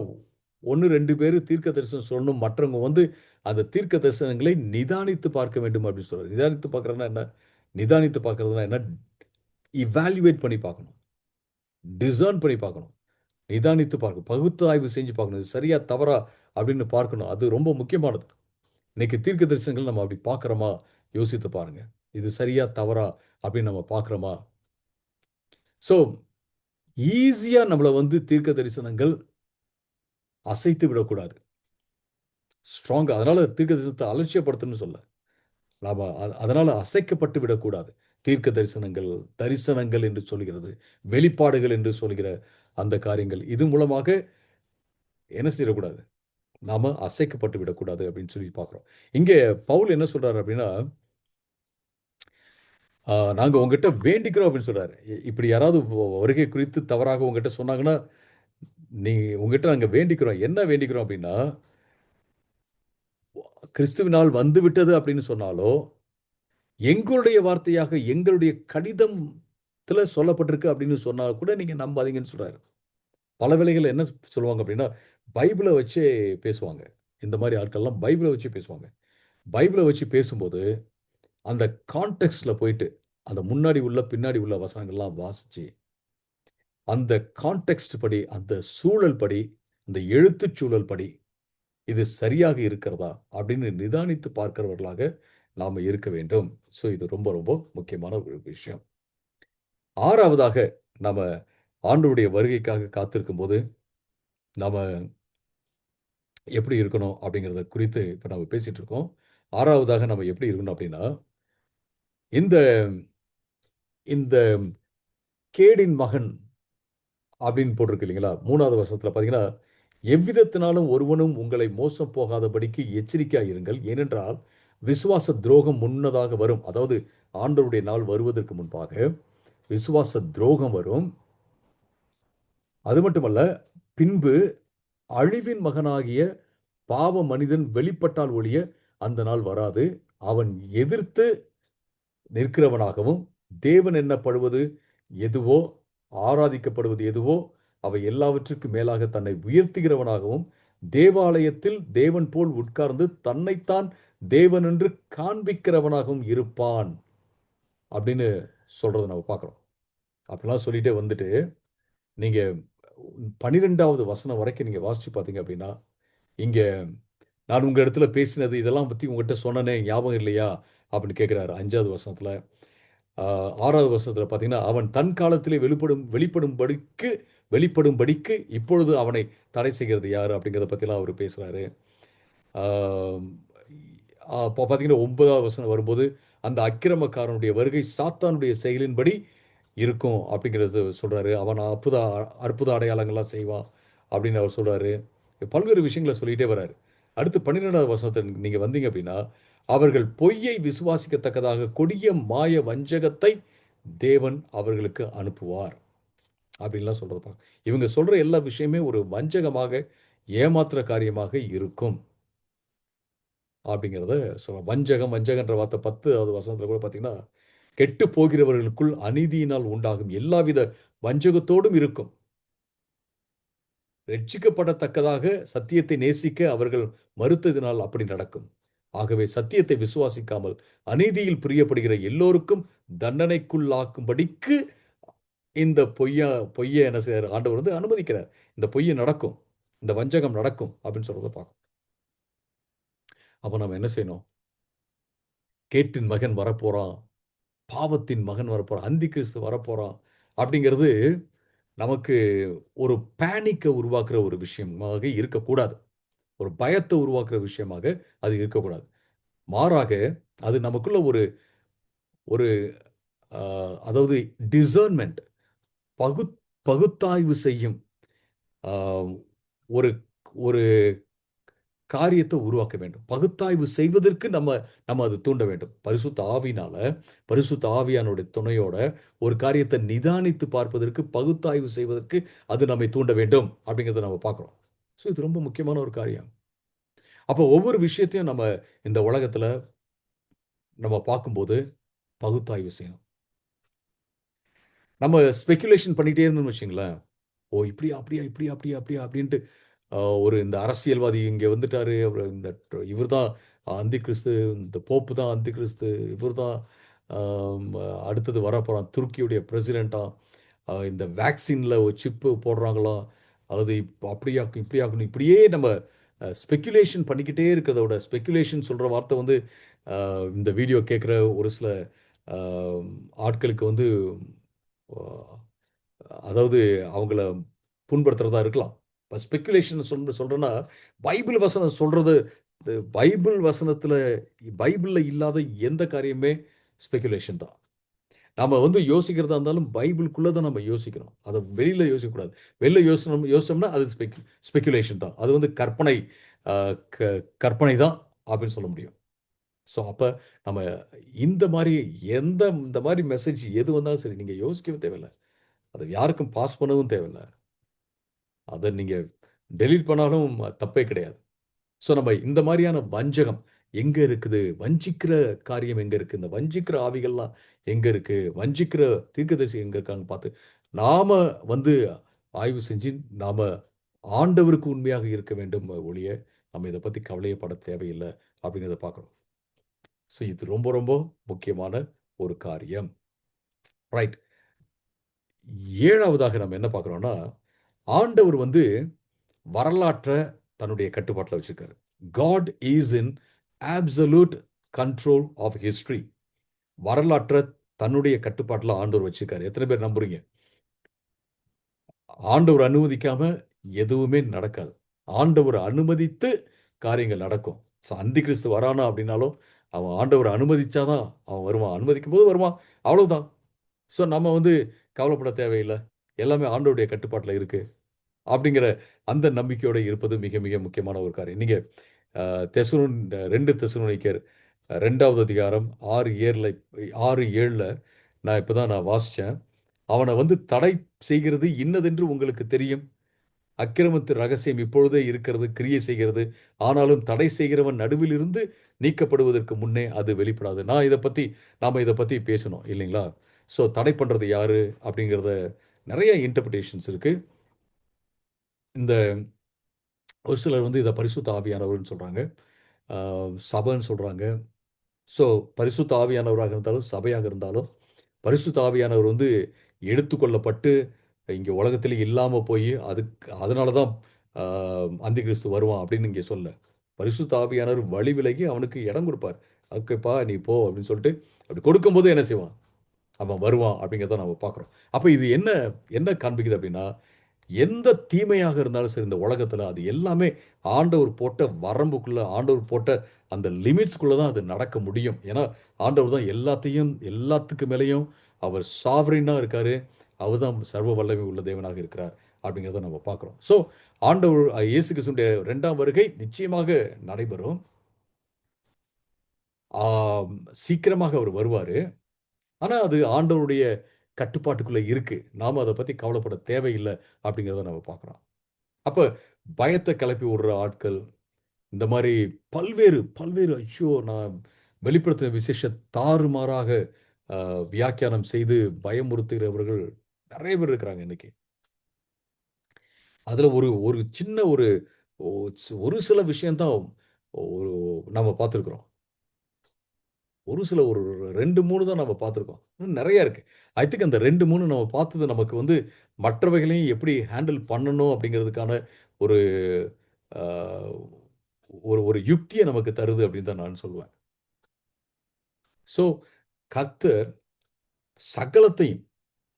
A: 1, 2 பேரு தீர்க்க தரிசனம் சொல்லணும். மற்றவங்க வந்து அந்த தீர்க்க தரிசனங்களை நிதானித்து பார்க்க வேண்டும் அப்படின்னு சொல்றாரு. நிதானித்து பார்க்கிறதுனா என்ன? நிதானித்து பார்க்கிறதுனா என்ன? இவாலுவேட் பண்ணி பார்க்கணும். டிசர்ன் பண்ணி பார்க்கணும். நிதானித்து பார்க்கணும். பகுத்தாய்வு செஞ்சு பார்க்கணும். இது சரியா? தவறா? அப்படின்னு பார்க்கணும். அது ரொம்ப முக்கியமானது. இன்னைக்கு தீர்க்க தரிசனங்கள் நம்ம அப்படி பார்க்கிறோமா? யோசித்து பாருங்க. இது சரியா? தவறா? அப்படின்னு நம்ம பார்க்கிறோமா? ஸோ, ஈஸியா நம்மள வந்து தீர்க்க தரிசனங்கள் அசைத்து விடக்கூடாது. ஸ்ட்ராங்கா அதனால தீர்க்க தரிசனத்த அலட்சியப்படுத்தணும்னு சொல்லல. நாம அதனால அசைக்கப்பட்டு விடக்கூடாது. தீர்க்க தரிசனங்கள், தரிசனங்கள் என்று சொல்கிறது, வெளிப்பாடுகள் என்று சொல்கிற அந்த காரியங்கள். இது மூலமாக என்ன செய்யக்கூடாது? நாம அசைக்கப்பட்டு விடக்கூடாது அப்படின்னு சொல்லி பார்க்கிறோம். இங்கே பவுல் என்ன சொல்றாரு அப்படின்னா, நாங்க உங்ககிட்ட வேண்டிக்கிறோம் அப்படின்னு சொல்றாரு. இப்படி யாராவது வருகை குறித்து தவறாக உங்ககிட்ட சொன்னாங்கன்னா, நீ உங்ககிட்ட நாங்க வேண்டிக்கிறோம். என்ன வேண்டிக்கிறோம் அப்படின்னா, கிறிஸ்துவினால் வந்துவிட்டது அப்படின்னு சொன்னாலோ, எங்களுடைய வார்த்தையாக எங்களுடைய கடிதம்த்துல சொல்லப்பட்டிருக்கு அப்படின்னு சொன்னா கூட நீங்க நம்பாதீங்கன்னு சொல்றாரு. பல வேளைகள்ல என்ன சொல்லுவாங்க அப்படின்னா, பைபிள வச்சே பேசுவாங்க. இந்த மாரி ஆட்கள்லாம் பைபிள வச்சு பேசுவாங்க. பைபிள வச்சு பேசும்போது, அந்த கான்டெக்ஸ்ட்ல போயிட்டு, அந்த முன்னாடி உள்ள, பின்னாடி உள்ள வசனங்கள்லாம் வாசிச்சு, அந்த கான்டெக்ஸ்ட் படி, அந்த சூழல் படி, அந்த எழுத்துச் சூழல் படி, இது சரியாக இருக்கிறதா? அப்படின்னு நிதானித்து பார்க்கிறவர்களாக நாம இருக்க வேண்டும். ஸோ இது ரொம்ப, ரொம்ப முக்கியமான ஒரு விஷயம். 6வதாக நாம ஆண்டவருடைய வருகைக்காக காத்திருக்கும்போது, நாம எப்படி இருக்கணும்? அப்படிங்கிறத குறித்து இப்ப நம்ம பேசிட்டு இருக்கோம். 6வதாக நம்ம எப்படி இருக்கணும் அப்படின்னா, இந்த இந்த கேடின் மகன் அப்படின்னு போட்டிருக்கு இல்லைங்களா? 3வது வசனத்துல பார்த்தீங்கன்னா, எவ்விதத்தினாலும் ஒருவனும் உங்களை மோசம் போகாதபடிக்கு எச்சரிக்கையா இருங்கள். ஏனென்றால், விசுவாச துரோகம் முன்னதாக வரும். அதாவது ஆண்டவருடைய நாள் வருவதற்கு முன்பாக விசுவாச துரோகம் வரும். அது மட்டுமல்ல, பின்பு அழிவின் மகனாகிய பாவ மனிதன் வெளிப்பட்டால் ஒழிய அந்த நாள் வராது. அவன் எதிர்த்து நிற்கிறவனாகவும், தேவன் எண்ணப்படுவது எதுவோ, ஆராதிக்கப்படுவது எதுவோ, அவை எல்லாவற்றிற்கும் மேலாக தன்னை உயர்த்துகிறவனாகவும், தேவாலயத்தில் தேவன் போல் உட்கார்ந்து தன்னைத்தான் தேவன் என்று காண்பிக்கிறவனாகவும் இருப்பான். அப்படின்னு சொல்றத நம்ம பார்க்கிறோம். அப்படிலாம் சொல்லிட்டே வந்துட்டு, நீங்க 12வது வசனம் வரைக்கும் நீங்க வாசிச்சு பார்த்தீங்க அப்படின்னா, இங்க நான் உங்க இடத்துல பேசினது இதெல்லாம் பத்தி உங்ககிட்ட சொன்னனே ஞாபகம் இல்லையா? அப்படின்னு கேட்கிறாரு 5வது வசனத்துல. ஆ 6வது வசனத்துல பார்த்தீங்கன்னா, அவன் தன் காலத்திலே வெளிப்படும்படிக்கு இப்பொழுது அவனை தடை செய்கிறது யாரு? அப்படிங்கிறத பத்திலாம் அவரு பேசுறாரு. ஆம், அப்போ பார்த்தீங்கன்னா 9வது வசனம் வரும்போது, அந்த அக்கிரமக்காரனுடைய வருகை சாத்தானுடைய செயலின்படி இருக்கும் அப்படிங்கிறத சொல்றாரு. அவன் அற்புத அடையாளங்கள்லாம் செய்வான் அப்படின்னு அவர் சொல்றாரு. பல்வேறு விஷயங்கள சொல்லிட்டே வராரு. அடுத்து 12வது வசனத்த நீங்க வந்தீங்க அப்படின்னா, அவர்கள் பொய்யை விசுவாசிக்கத்தக்கதாக கொடிய மாய வஞ்சகத்தை தேவன் அவர்களுக்கு அனுப்புவார். அப்படின்லாம் சொல்றத இவங்க சொல்ற எல்லா விஷயமே ஒரு வஞ்சகமாக, ஏமாத்துற காரியமாக இருக்கும். அப்படிங்கிறத சொல்றோம். வஞ்சகன்ற வார்த்தை 10வது வசனத்துல கூட பார்த்தீங்கன்னா, கெட்டுப் போகிறவர்களுக்குள் அநீதியினால் உண்டாகும் எல்லாவித வஞ்சகத்தோடும் இருக்கும். ரட்சிக்கப்படத்தக்கதாக சத்தியத்தை நேசிக்க அவர்கள் மறுத்ததினால் அப்படி நடக்கும். ஆகவே சத்தியத்தை விசுவாசிக்காமல் அநீதியில் பிரியப்படுகிற எல்லோருக்கும் தண்டனைக்குள்ளாக்கும்படிக்கு இந்த பொய்ய என்ன செய்றாரு? ஆண்டவர் வந்து அனுமதிக்கிறார். இந்த பொய் நடக்கும். இந்த வஞ்சகம் நடக்கும் அப்படின்னு சொல்றத பார்க்கிறோம். அப்ப நம்ம என்ன செய்யணும்? கேட்டின் மகன் வரப்போறான். பாவத்தின் மகன் வரப்போறான். அந்தி கிறிஸ்து வரப்போறான். அப்படிங்கிறது நமக்கு ஒரு பேனிக்க உருவாக்குற ஒரு விஷயமாக இருக்கக்கூடாது. ஒரு பயத்த உருவாக்குற விஷயமாக அது இருக்கக்கூடாது. மாறாக அது நமக்குள்ள ஒரு ஒரு அ அதாவது டிசர்ன்மென்ட் பகுத் பகுத்தாய்வு செய்யும் அ ஒரு ஒரு காரியத்த உருவாக்க வேண்டும். பகுத்தாய்வு செய்வதற்கு நம்ம நம்ம அது தூண்ட வேண்டும். பரிசுத்த ஆவியானுடைய துணையோட ஒரு காரியத்த நிதானித்து பார்ப்பதற்கு, பகுத்தாய்வு செய்வதற்கு அது நம்மை தூண்ட வேண்டும் அப்படிங்கிறத நம்ம பார்க்கிறோம். ஸோ இது ரொம்ப முக்கியமான ஒரு காரியம். அப்போ ஒவ்வொரு விஷயத்தையும் நம்ம இந்த உலகத்துல நம்ம பார்க்கும்போது பகுத்தாய்வு செய்யணும். நம்ம ஸ்பெகுலேஷன் பண்ணிட்டே இருந்தோம்னு வச்சுக்கங்களேன், ஓ! இப்படியா, அப்படியா, இப்படியா, அப்படியா, அப்படியா அப்படின்ட்டு ஒரு இந்த அரசியல்வாதி இங்க வந்துட்டாரு. அப்புறம் இந்த இவர்தான் அந்தி கிறிஸ்து, இந்த போப்பு தான் அந்தி கிறிஸ்து, இவர்தான் ஆம் அடுத்தது வரப்போறான். துருக்கியுடைய பிரசிடென்ட்டாம். இந்த வேக்சின்ல ஒரு சிப்பு போடுறாங்களாம். அல்லது அப்படியாக்கும், இப்படியாக்கணும். இப்படியே நம்ம ஸ்பெகுலேஷன் பண்ணிக்கிட்டே இருக்கிறத விட, ஸ்பெகுலேஷன் சொல்ற வார்த்தை வந்து அ இந்த வீடியோ கேட்கிற ஒரு சில அ ஆட்களுக்கு வந்து அ அதாவது அவங்கள புண்படுத்துறதா இருக்கலாம். இப்ப ஸ்பெகுலேஷன் சொல்றேன்னா, பைபிள் வசனம் சொல்றது பைபிள் வசனத்துல பைபிள்ல இல்லாத எந்த காரியமுமே ஸ்பெகுலேஷன் தான். நாம வந்து யோசிக்கிறதா இருந்தாலும் பைபிள்குள்ள தான் நம்ம யோசிக்கணும். அத வெளியில யோசிக்கக்கூடாது. வெளில யோசிச்சோம்னா அது ஸ்பெகுலேஷன் தான். அது வந்து கற்பனை அ க கற்பனை தான் அப்படின்னு சொல்ல முடியும். ஸோ அப்ப நம்ம இந்த மாரி இந்த மாரி மெசேஜ் எது வந்தாலும் சரி, நீங்க யோசிக்கவே தேவையில்ல. அத யாருக்கும் பாஸ் பண்ணவும் தேவையில்ல. அத நீங்க டெலீட் பண்ணாலும் தப்பே கிடையாது. ஸோ நம்ம இந்த மாரியான வஞ்சகம் எங்க இருக்குது? வஞ்சிக்கிற காரியம் எங்க இருக்கு? இந்த வஞ்சிக்கிற ஆவிகள்லாம் எங்க இருக்கு? வஞ்சிக்கிற தீர்க்கதரிசி எங்க இருக்காங்கன்னு பார்த்து, நாம வந்து ஆய்வு செஞ்சு, நாம ஆண்டவருக்கு உண்மையாக இருக்க வேண்டும் ஒழிய, நம்ம இத பத்தி கவலையே பட தேவையில்ல அப்படிங்கிறத பார்க்கிறோம். ஸோ இது ரொம்ப ரொம்ப முக்கியமான ஒரு காரியம். ரைட். 7வதாக நம்ம என்ன பார்க்கிறோம்னா, ஆண்டவர் வந்து வரலாற்ற தன்னுடைய கட்டுப்பாட்டுல வச்சிருக்காரு. God is in absolute control of history. வரலாற்ற தன்னுடைய கட்டுப்பாட்டுல ஆண்டவர் வச்சிருக்காரு. எத்தனை பேர் நம்புறீங்க? ஆண்டவர் அனுமதிக்காம எதுவுமே நடக்காது. ஆண்டவர் அனுமதித்து காரியங்கள் நடக்கும். அந்தி கிறிஸ்து வரானா அப்படின்னாலும், அவன் ஆண்டவர் அனுமதிச்சா தான் அவன் வருவான். அனுமதிக்கும்போது வருவான். அவ்வளவுதான். ஸோ நம்ம வந்து கவலைப்பட தேவையில்ல. எல்லாமே ஆண்டவருடைய கட்டுப்பாட்டுல இருக்கு. அப்படிங்கிற அந்த நம்பிக்கையோட இருப்பது மிக, மிக முக்கியமான ஒரு காரியம். நீங்க அ தெசலோன் 2 தெசலோனிக்கர் 2வது அதிகாரம் 6, 7ல நான் வாசிச்சேன். அவன வந்து தடை செய்கிறது இன்னதென்று உங்களுக்கு தெரியும். அக்கிரமத்தின் ரகசியம் இப்பொழுதே இருக்கிறது, கிரியை செய்கிறது. ஆனாலும் தடை செய்கிறவன் நடுவில் இருந்து நீக்கப்படுவதற்கு முன்னே அது வெளிப்படாது. நாம இத பத்தி பேசணும் இல்லைங்களா? ஸோ தடை பண்றது யாரு? அப்படிங்கிறத நெறைய இன்டர்பிரேஷன்ஸ் இருக்கு. இந்த ஒரு சிலர் வந்து இத பரிசுத்த ஆவியானவர்ன்னு சொல்றாங்க. ஆ சபைன்னு சொல்றாங்க. ஸோ பரிசுத்த ஆவியானவராக இருந்தாலும், சபையாக இருந்தாலும், பரிசுத்த ஆவியானவர் வந்து எடுத்துக்கொள்ளப்பட்டு, இங்க உலகத்திலே இல்லாம போயி, அதனால தான் ஆ அந்தி கிறிஸ்து வருவான் அப்படின்னு இங்க சொல்லல. பரிசுத்த ஆவியானவர் வழி விலகி அவனுக்கு இடம் குடுப்பார். "ஓகேப்பா நீ போ" அப்படின்னு சொல்லிட்டு, அப்படி கொடுக்கும்போது என்ன செய்வான்? அவன் வருவான் அப்படிங்கிறத நம்ம பார்க்குறோம். அப்ப இது என்ன என்ன காண்பிக்குது அப்படின்னா, எந்த தீமையாக இருந்தாலும் சரி இந்த உலகத்துல, அது எல்லாமே ஆண்டவர் போட்ட வரம்புக்குள்ள, ஆண்டவர் போட்ட அந்த லிமிட்ஸ்குள்ள தான் அது நடக்க முடியும். ஏன்னா, ஆண்டவர் தான் எல்லாத்துக்கு மேலயும் அவர் சாவரீனா இருக்காரு. அவர் தான் சர்வ வல்லமை உள்ள தேவனாக இருக்கிறார். அப்படிங்கிறத நம்ம பார்க்கிறோம். ஸோ, ஆண்டவர் இயேசு கிறிஸ்துவினுடைய 2ஆம் வருகை நிச்சயமாக நடைபெறும். ஆம் சீக்கிரமாக அவர் வருவாரு. ஆனா, அது ஆண்டவருடைய கட்டுப்பாட்டுக்குள்ள இருக்கு. நாம அத பத்தி கவலைப்பட தேவையில்ல அப்படிங்கிறத நம்ம பார்க்கிறோம். அப்ப பயத்த கிளப்பி விடுற ஆட்கள், இந்த மாரி பல்வேறு நான் வெளிப்படுத்தின தாறுமாறாக வியாக்கியானம் செய்து பயமுறுத்துகிறவர்கள் நெறைய பேர் இருக்கிறாங்க இன்னைக்கு. அதுல ஒரு ஒரு சின்ன ஒரு ஒரு சில விஷயம் தான் ஒரு நம்ம பார்த்திருக்கிறோம். ஒரு சில ஒரு 2, 3 தான் நம்ம பார்த்துருக்கோம். இன்னும் நெறைய இருக்கு. ஐ திங்க் அந்த 2, 3 நம்ம பார்த்தது நமக்கு வந்து மற்றவைகளையும் எப்படி ஹேண்டில் பண்ணணும் அப்படிங்கிறதுக்கான ஒரு அ ஒரு ஒரு யுக்திய நமக்கு தருது அப்படின்னு தான் நான் சொல்லுவேன். ஸோ கர்த்தர் சகலத்தையும்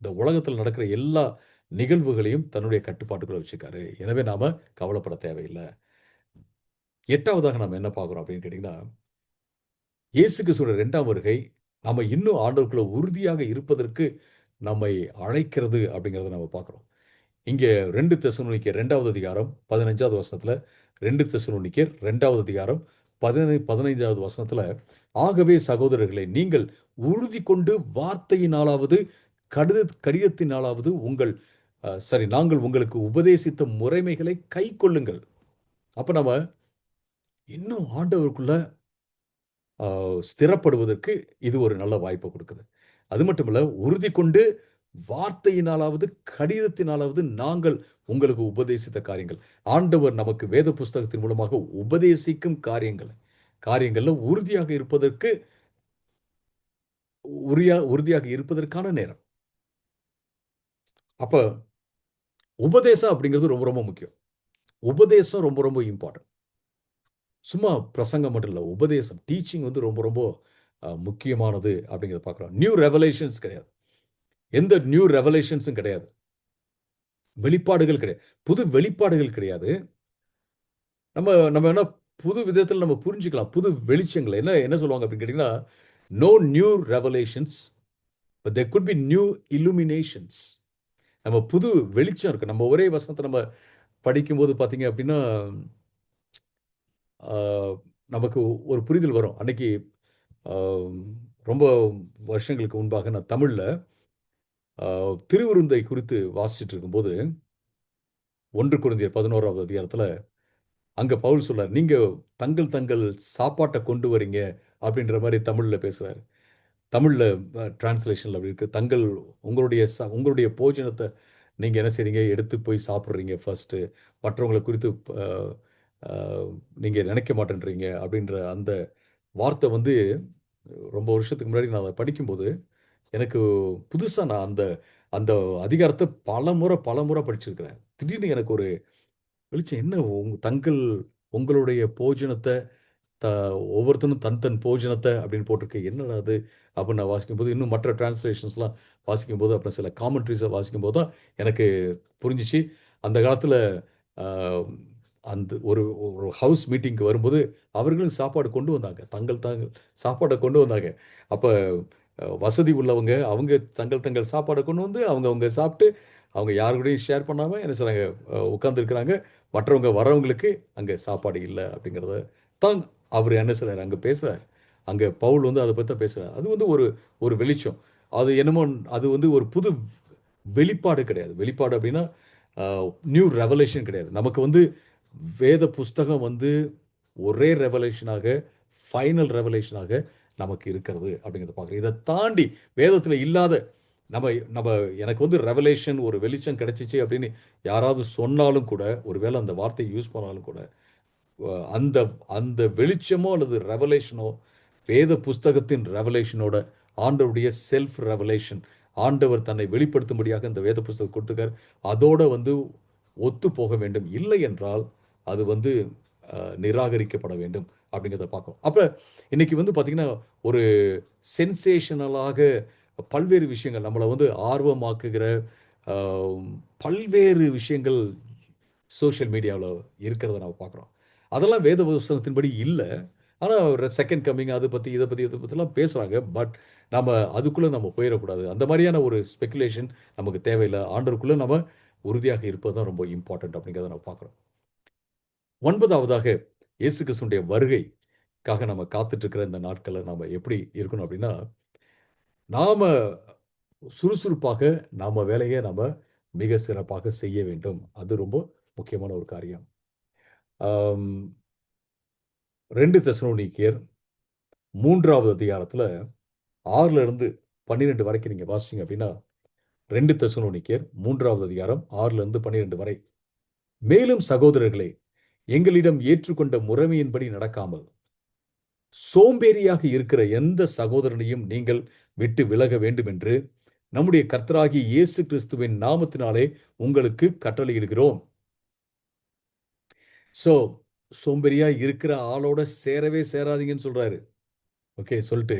A: இந்த உலகத்துல நடக்கிற எல்லா நிகழ்வுகளையும் தன்னுடைய கட்டுப்பாட்டுக்குள்ள வச்சுருக்காரு. எனவே நாம கவலைப்பட தேவையில்ல. 8வதாக நம்ம என்ன பார்க்கிறோம் அப்படின்னு கேட்டீங்கன்னா, இயேசு கிறிஸ்துவோட 2ஆம் வருகை, நாம இன்னும் ஆண்டவருக்குள்ள உறுதியாக இருப்பதற்கு நம்மை அழைக்கிறது அப்படிங்கிறத நம்ம பார்க்கிறோம். இங்க 2 தெசலோனிக்கேயர் 2வது அதிகாரம் 15வது வசனத்துல 2 தெசலோனிக்கேயர் 2வது அதிகாரம் 15வது வசனத்துல, ஆகவே சகோதரர்களே, நீங்கள் உறுதி கொண்டு வார்த்தையினாலாவது, கடிதத்தினாலாவது உங்கள் நாங்கள் உங்களுக்கு உபதேசித்த முறைமைகளை கைக்கொள்ளுங்கள். அப்ப நம்ம இன்னும் ஆண்டவருக்குள்ள ஸ்திரப்படுவதற்கு இது ஒரு நல்ல வாய்ப்ப குடுக்குது. அது மட்டுமல்ல, உறுதி கொண்டு வார்த்தையினாலாவது, கடிதத்தினாலாவது நாங்கள் உங்களுக்கு உபதேசித்த காரியங்கள். ஆண்டவர் நமக்கு வேத புஸ்தகத்தின் மூலமாக உபதேசிக்கும் காரியங்கள்ல உறுதியாக இருப்பதற்கு உறுதியாக இருப்பதற்கான நேரம். அப்ப உபதேசம் அப்படிங்கிறது ரொம்ப ரொம்ப முக்கியம். உபதேசம் ரொம்ப ரொம்ப இம்பார்ட்டன்ட். சும்மா பிரசங்கம் மட்டும் இல்ல. உபதேசம், டீச்சிங் வந்து ரொம்ப ரொம்ப முக்கியமானது அப்படிங்கிறத பார்க்கிறோம். நியூ ரெவலேஷன்ஸ் கிடையாது. எந்த நியூ ரெவலேஷன்ஸும் கிடையாது. வெளிப்பாடுகள் கிடையாது. புது வெளிப்பாடுகள் கிடையாது. நம்ம நம்ம வேணா புது விதத்துல நம்ம புரிஞ்சுக்கலாம். புது வெளிச்சங்கள் என்ன என்ன சொல்லுவாங்க அப்படின்னு கேட்டீங்கன்னா, no new revelations but there could be new illuminations. நம்ம புது வெளிச்சம் இருக்கு. நம்ம ஒரே வசனத்த நம்ம படிக்கும்போது பார்த்தீங்க அப்படின்னா, ஆ நமக்கு ஒரு புரிதல் வரும். அன்னைக்கு ஆ ரொம்ப வருஷங்களுக்கு முன்பாக நான் தமிழ்ல திருவிருந்தை குறித்து வாசிச்சுட்டு இருக்கும்போது, 1 கொரிந்தியர் 11வது அதிகாரத்துல அங்க பவுல் சொல்றாரு, "நீங்க தங்கள் சாப்பாட்ட கொண்டு வரீங்க" அப்படின்ற மாரி தமிழ்ல பேசுறாரு. தமிழ்ல டிரான்ஸ்லேஷன்ல அப்படி இருக்கு. உங்களுடைய போஜனத்த நீங்க என்ன செய்றீங்க? எடுத்து போய் சாப்பிடுறீங்க ஃபர்ஸ்ட்டு. மற்றவங்கள குறித்து அ அ நீங்க நினைக்க மாட்டேன்றீங்க அப்படின்ற அந்த வார்த்தை வந்து ரொம்ப வருஷத்துக்கு முன்னாடி நான் அத படிக்கும்போது, எனக்கு புதுசா நான் அந்த அந்த அதிகாரத்த பலமுறை படிச்சிருக்கிறேன். திடீர்னு எனக்கு ஒரு வெளிச்சம் என்ன உங்களுடைய போஜனத்த த ஒவ்வொருத்தனும் தன் போஜனத்த அப்படின்னு போட்டிருக்கு. என்னடா அது? அப்படின்னு நான் வாசிக்கும்போது, இன்னும் மற்ற டிரான்ஸ்லேஷன்ஸ்லாம் வாசிக்கும்போது, அப்புறம் சில காமெண்ட்ரீஸ வாசிக்கும்போது தான் எனக்கு புரிஞ்சுச்சு. அந்த காலத்தில அ அந்த ஒரு ஒரு ஹவுஸ் மீட்டிங்க்கு வரும்போது, அவர்களும் சாப்பாடு கொண்டு வந்தாங்க. தாங்கள் சாப்பாட கொண்டு வந்தாங்க. அப்ப வசதி உள்ளவங்க, அவங்க தங்கள் சாப்பாட கொண்டு வந்து, அவங்கவங்க சாப்பிட்டு, அவங்க யார் கூடயும் ஷேர் பண்ணாம என்ன செய்றாங்க, உட்கார்ந்திருக்கிறாங்க. மற்றவங்க வரவங்களுக்கு அங்க சாப்பாடு இல்ல அப்படிங்கிறத தான் அவரு என்ன செய்றாரு, அங்க பேசுறாரு. அங்க பவுல் வந்து அத பத்தி தான் பேசுறாரு. அது வந்து ஒரு ஒரு வெளிச்சம். அது என்னமோ அது வந்து ஒரு புது வெளிப்பாடு கிடையாது. வெளிப்பாடு அப்படின்னா, அ நியூ ரெவலேஷன் கிடையாது. நமக்கு வந்து வேத புஸ்தகம் வந்து ஒரே ரெவலேஷனாக, ஃபைனல் ரெவலேஷனாக நமக்கு இருக்கிறது அப்படிங்கிறத பார்க்கிறோம். இத தாண்டி வேதத்தில இல்லாத நம்ம நம்ம எனக்கு வந்து ரெவலேஷன் ஒரு வெளிச்சம் கிடைச்சுச்சு அப்படின்னு யாராவது சொன்னாலும் கூட, ஒரு வேள அந்த வார்த்தைய யூஸ் பண்ணாலும் கூட, அந்த அந்த வெளிச்சமோ அல்லது ரெவலேஷனோ வேத புஸ்தகத்தின் ரெவலேஷனோட ஆண்டவருடைய செல்ஃப் ரெவலேஷன் ஆண்டவர் தன்னை வெளிப்படுத்தும்படியாக இந்த வேத புஸ்தகம் கொடுத்துருக்கார். அதோட வந்து ஒத்து போக வேண்டும். இல்லை என்றால் அது வந்து நிராகரிக்கப்பட வேண்டும் அப்படிங்கிறத பார்க்கிறோம். அப்ப இன்னைக்கு வந்து பார்த்தீங்கன்னா, ஒரு சென்சேஷனலாக பல்வேறு விஷயங்கள் நம்மள வந்து ஆர்வமாக்குகிற அ பல்வேறு விஷயங்கள் சோசியல் மீடியாவுல இருக்கிறத நம்ம பார்க்குறோம். அதெல்லாம் வேத புஸ்தகத்தின்படி இல்ல. ஆனா ஒரு செகண்ட் கமிங் அத பத்தி, இத பத்திலாம் பேசுறாங்க. பட் அதுக்குள்ள நம்ம போயிறக்கூடாது. அந்த மாரியான ஒரு ஸ்பெகுலேஷன் நமக்கு தேவையில்ல. ஆண்டவருக்குள்ள நம்ம உறுதியாக இருப்பது தான் ரொம்ப இம்பார்ட்டன்ட் அப்படிங்கிறத நம்ம பார்க்குறோம். 9வதாக இயேசு கிறிஸ்துவினுடைய வருகைக்காக நம்ம காத்துட்டு இருக்கிற இந்த நாட்கள்ல நாம எப்படி இருக்கணும் அப்படின்னா, நாம சுறுசுறுப்பாக வேலைய நாம மிக சிறப்பாக செய்ய வேண்டும். அது ரொம்ப முக்கியமான ஒரு காரியம். ஆம் 2 தெசலோனிக்கேயர் 3வது அதிகாரத்துல 6ல இருந்து 12 வரைக்கும் நீங்க வாசிச்சீங்க அப்படின்னா, 2 தெசலோனிக்கேயர் 3வது அதிகாரம் 6ல இருந்து 12 வரை. மேலும் சகோதரர்களே, எங்களிடம் ஏற்றுக்கொண்ட முறைமையின்படி நடக்காமல், சோம்பேறியாக இருக்கிற எந்த சகோதரனையும் நீங்கள் விட்டு விலக வேண்டும் என்று நம்முடைய கர்த்தராகிய இயேசு கிறிஸ்துவின் நாமத்தினாலே உங்களுக்கு கட்டளையிடுகிறோம். சோ சோம்பேறியா இருக்கிற ஆளோட சேரவே சேராதீங்கன்னு சொல்றாரு. ஓகே சொல்லிட்டு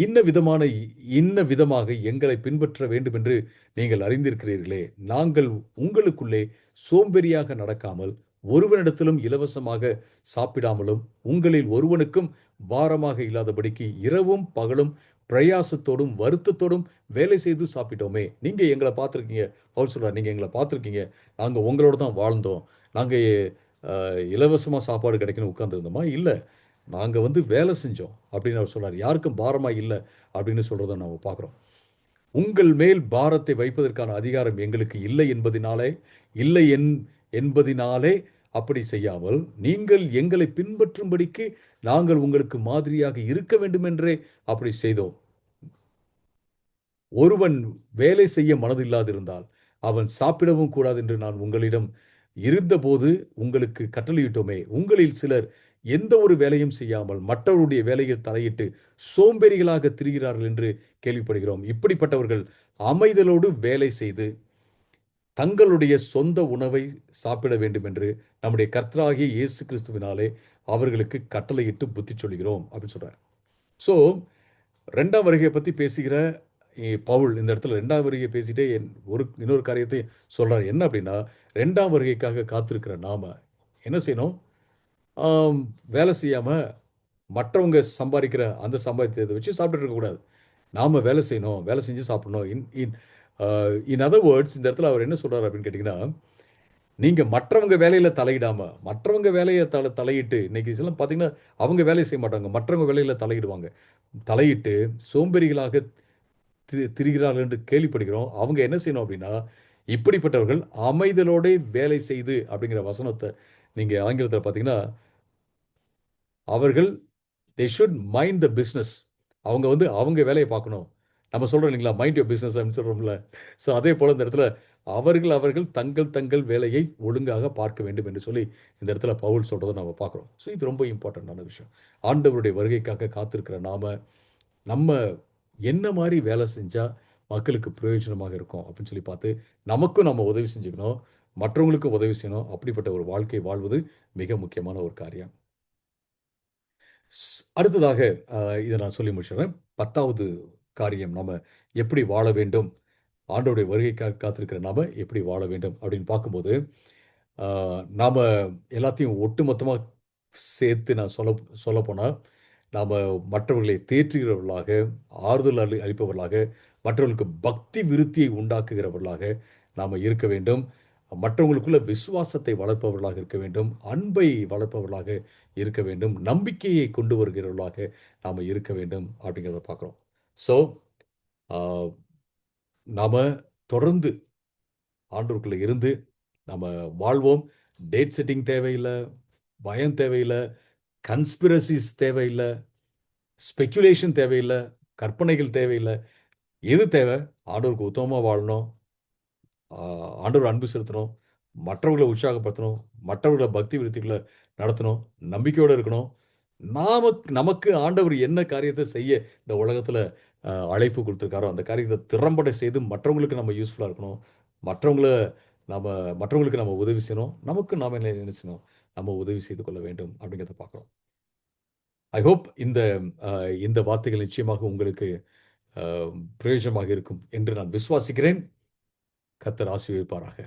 A: இன்ன விதமான இன்ன விதமாக எங்களை பின்பற்ற வேண்டும் என்று நீங்கள் அறிந்திருக்கிறீர்களே. நாங்கள் உங்களுக்குள்ளே சோம்பேறியாக நடக்காமல் ஒருவனிடத்திலும் இலவசமாக சாப்பிடாமலும் உங்களில் ஒருவனுக்கும் பாரமாக இல்லாதபடிக்கு இரவும் பகலும் பிரயாசத்தோடும் வருத்தத்தோடும் வேலை செய்து சாப்பிட்டோமே. நீங்க எங்களை பார்த்துருக்கீங்க. பவுல் சொல்றார், நீங்க எங்களை பார்த்துருக்கீங்க. நாங்க உங்களோட தான் வாழ்ந்தோம். நாங்க இலவசமா சாப்பாடு கிடைக்கணும் உட்கார்ந்துருந்தோமா? இல்ல. நாங்க வந்து வேலை செஞ்சோம் அப்படின்னு அவர் சொல்றாரு. யாருக்கும் பாரமா இல்ல அப்படின்னு சொல்றத நாம பார்க்கிறோம். உங்கள் மேல் பாரத்தை வைப்பதற்கான அதிகாரம் எங்களுக்கு இல்லை என்பதினாலே இல்லை என்பதினாலே அப்படி செய்யாமல் நீங்கள் எங்களை பின்பற்றும்படிக்கு நாங்கள் உங்களுக்கு மாதிரியாக இருக்க வேண்டும் என்றே அப்படி செய்தோம். ஒருவன் வேலை செய்ய மனதில்லாதிருந்தால் அவன் சாப்பிடவும் கூடாது என்று நான் உங்களிடம் இருந்தபோது உங்களுக்கு கட்டளையிட்டோமே. உங்களில் சிலர் எந்த ஒரு வேலையும் செய்யாமல் மற்றவருடைய வேலையில் தலையிட்டு சோம்பேறிகளாக திரிகிறார்கள் என்று கேள்விப்படுகிறோம். இப்படிப்பட்டவர்கள் அமைதலோடு வேலை செய்து தங்களுடைய சொந்த உணவை சாப்பிட வேண்டும் என்று நம்முடைய கர்த்தராகிய இயேசு கிறிஸ்துவினாலே அவர்களுக்கு கட்டளையிட்டு புத்தி சொல்கிறோம் அப்படின்னு சொல்றார். ஸோ 2ஆம் வருகையை பற்றி பேசுகிற பவுல் இந்த இடத்துல 2ஆம் வருகையை பேசிட்டே இன்னொரு காரியத்தை சொல்றார். என்ன அப்படின்னா, 2ஆம் வருகைக்காக காத்திருக்கிற நாம என்ன செய்யணும்? வேலை செய்யாம மற்றவங்க சம்பாதிக்கிற அந்த சம்பாதித்ததை வச்சு சாப்பிட்டுட்டு இருக்கக்கூடாது. நாம வேலை செய்யணும், வேலை செஞ்சு சாப்பிடணும். இன் இன் இன் அதர் வேர்ட்ஸ் இந்த இடத்துல அவர் என்ன சொல்றாரு அப்படின்னு கேட்டிங்கன்னா, நீங்க மற்றவங்க வேலையில தலையிடாம, மற்றவங்க வேலைய தலையிட்டு இன்னைக்கு இதெல்லாம் பார்த்தீங்கன்னா, அவங்க வேலையை செய்ய மாட்டாங்க. மற்றவங்க வேலையில தலையிடுவாங்க. தலையிட்டு சோம்பேறிகளாக திரிகிறார்கள் என்று கேள்விப்படுகிறோம். அவங்க என்ன செய்யணும் அப்படின்னா, இப்படிப்பட்டவர்கள் அமைதலோட வேலை செய்து அப்படிங்கிற வசனத்தை நீங்க ஆங்கிலத்தில் பார்த்தீங்கன்னா, அவர்கள் they should mind the business. அவங்க வந்து அவங்க வேலையை பார்க்கணும். நம்ம சொல்றோம் இல்லைங்களா, மைண்ட் யுவர் பிஸ்னஸ் அப்படின்னு சொல்றோம்ல. ஸோ அதே போல இந்த இடத்துல அவர்கள் தங்கள் வேலையை ஒழுங்காக பார்க்க வேண்டும் என்று சொல்லி இந்த இடத்துல பவுல் சொல்றதை நம்ம பார்க்குறோம். ஸோ இது ரொம்ப இம்பார்ட்டண்டான விஷயம். ஆண்டவருடைய வருகைக்காக காத்திருக்கிற நம்ம என்ன மாதிரி வேலை செஞ்சா மக்களுக்கு பிரயோஜனமாக இருக்கும் அப்படின்னு சொல்லி பார்த்து நமக்கும் நம்ம உதவி செஞ்சுக்கணும், மற்றவங்களுக்கும் உதவி செய்யணும். அப்படிப்பட்ட ஒரு வாழ்க்கை வாழ்வது மிக முக்கியமான ஒரு காரியம். அடுத்ததாக இதை நான் சொல்லி முடிச்சிடுறேன். 10வது காரியம், நாம எப்படி வாழ வேண்டும், ஆண்டவருடைய வருகைக்காக காத்திருக்கிற நாம எப்படி வாழ வேண்டும் அப்படின்னு பார்க்கும்போது, நாம எல்லாத்தையும் ஒட்டுமொத்தமா சேர்த்து நான் சொல்லப்போனால், நாம் மற்றவர்களை தேற்றுகிறவர்களாக, ஆறுதல் அளிப்பவர்களாக, மற்றவர்களுக்கு பக்தி விருத்தியை உண்டாக்குகிறவர்களாக நாம் இருக்க வேண்டும். மற்றவங்களுக்குள்ள விசுவாசத்தை வளர்ப்பவர்களாக இருக்க வேண்டும். அன்பை வளர்ப்பவர்களாக இருக்க வேண்டும். நம்பிக்கையை கொண்டு வருகிறவர்களாக நாம் இருக்க வேண்டும் அப்படிங்கிறத பார்க்குறோம். ஸோ நாம் தொடர்ந்து ஆண்டவருக்குள்ள இருந்து நம்ம வாழ்வோம். டேட் செட்டிங் தேவையில்லை, பயம் தேவையில்லை, கன்ஸ்பிரசிஸ் தேவையில்லை, ஸ்பெக்குலேஷன் தேவையில்லை, கற்பனைகள் தேவையில்லை. எது தேவை? ஆண்டவருக்கு உத்தமமாக வாழணும், ஆண்டவர் அன்பு செலுத்தணும், மற்றவர்களை உற்சாகப்படுத்தணும், மற்றவர்களை பக்தி விருத்திகளை நடத்தணும், நம்பிக்கையோடு இருக்கணும். நமக்கு ஆண்டவர் என்ன காரியத்தை செய்ய இந்த உலகத்தில் அழைப்பு கொடுத்துருக்காரோ அந்த காரியத்தை திறம்பட செய்து மற்றவங்களுக்கு நம்ம யூஸ்ஃபுல்லாக இருக்கணும். மற்றவங்களுக்கு நம்ம உதவி செய்யணும். நமக்கு நாம் என்ன செய்யணும்? நம்ம உதவி செய்து கொள்ள வேண்டும் அப்படிங்கிறத பார்க்குறோம். ஐ ஹோப் இந்த வார்த்தைகள் நிச்சயமாக உங்களுக்கு பிரயோஜனமாக இருக்கும் என்று நான் விசுவாசிக்கிறேன். கர்த்தர் ஆசீர்வதிப்பாராக.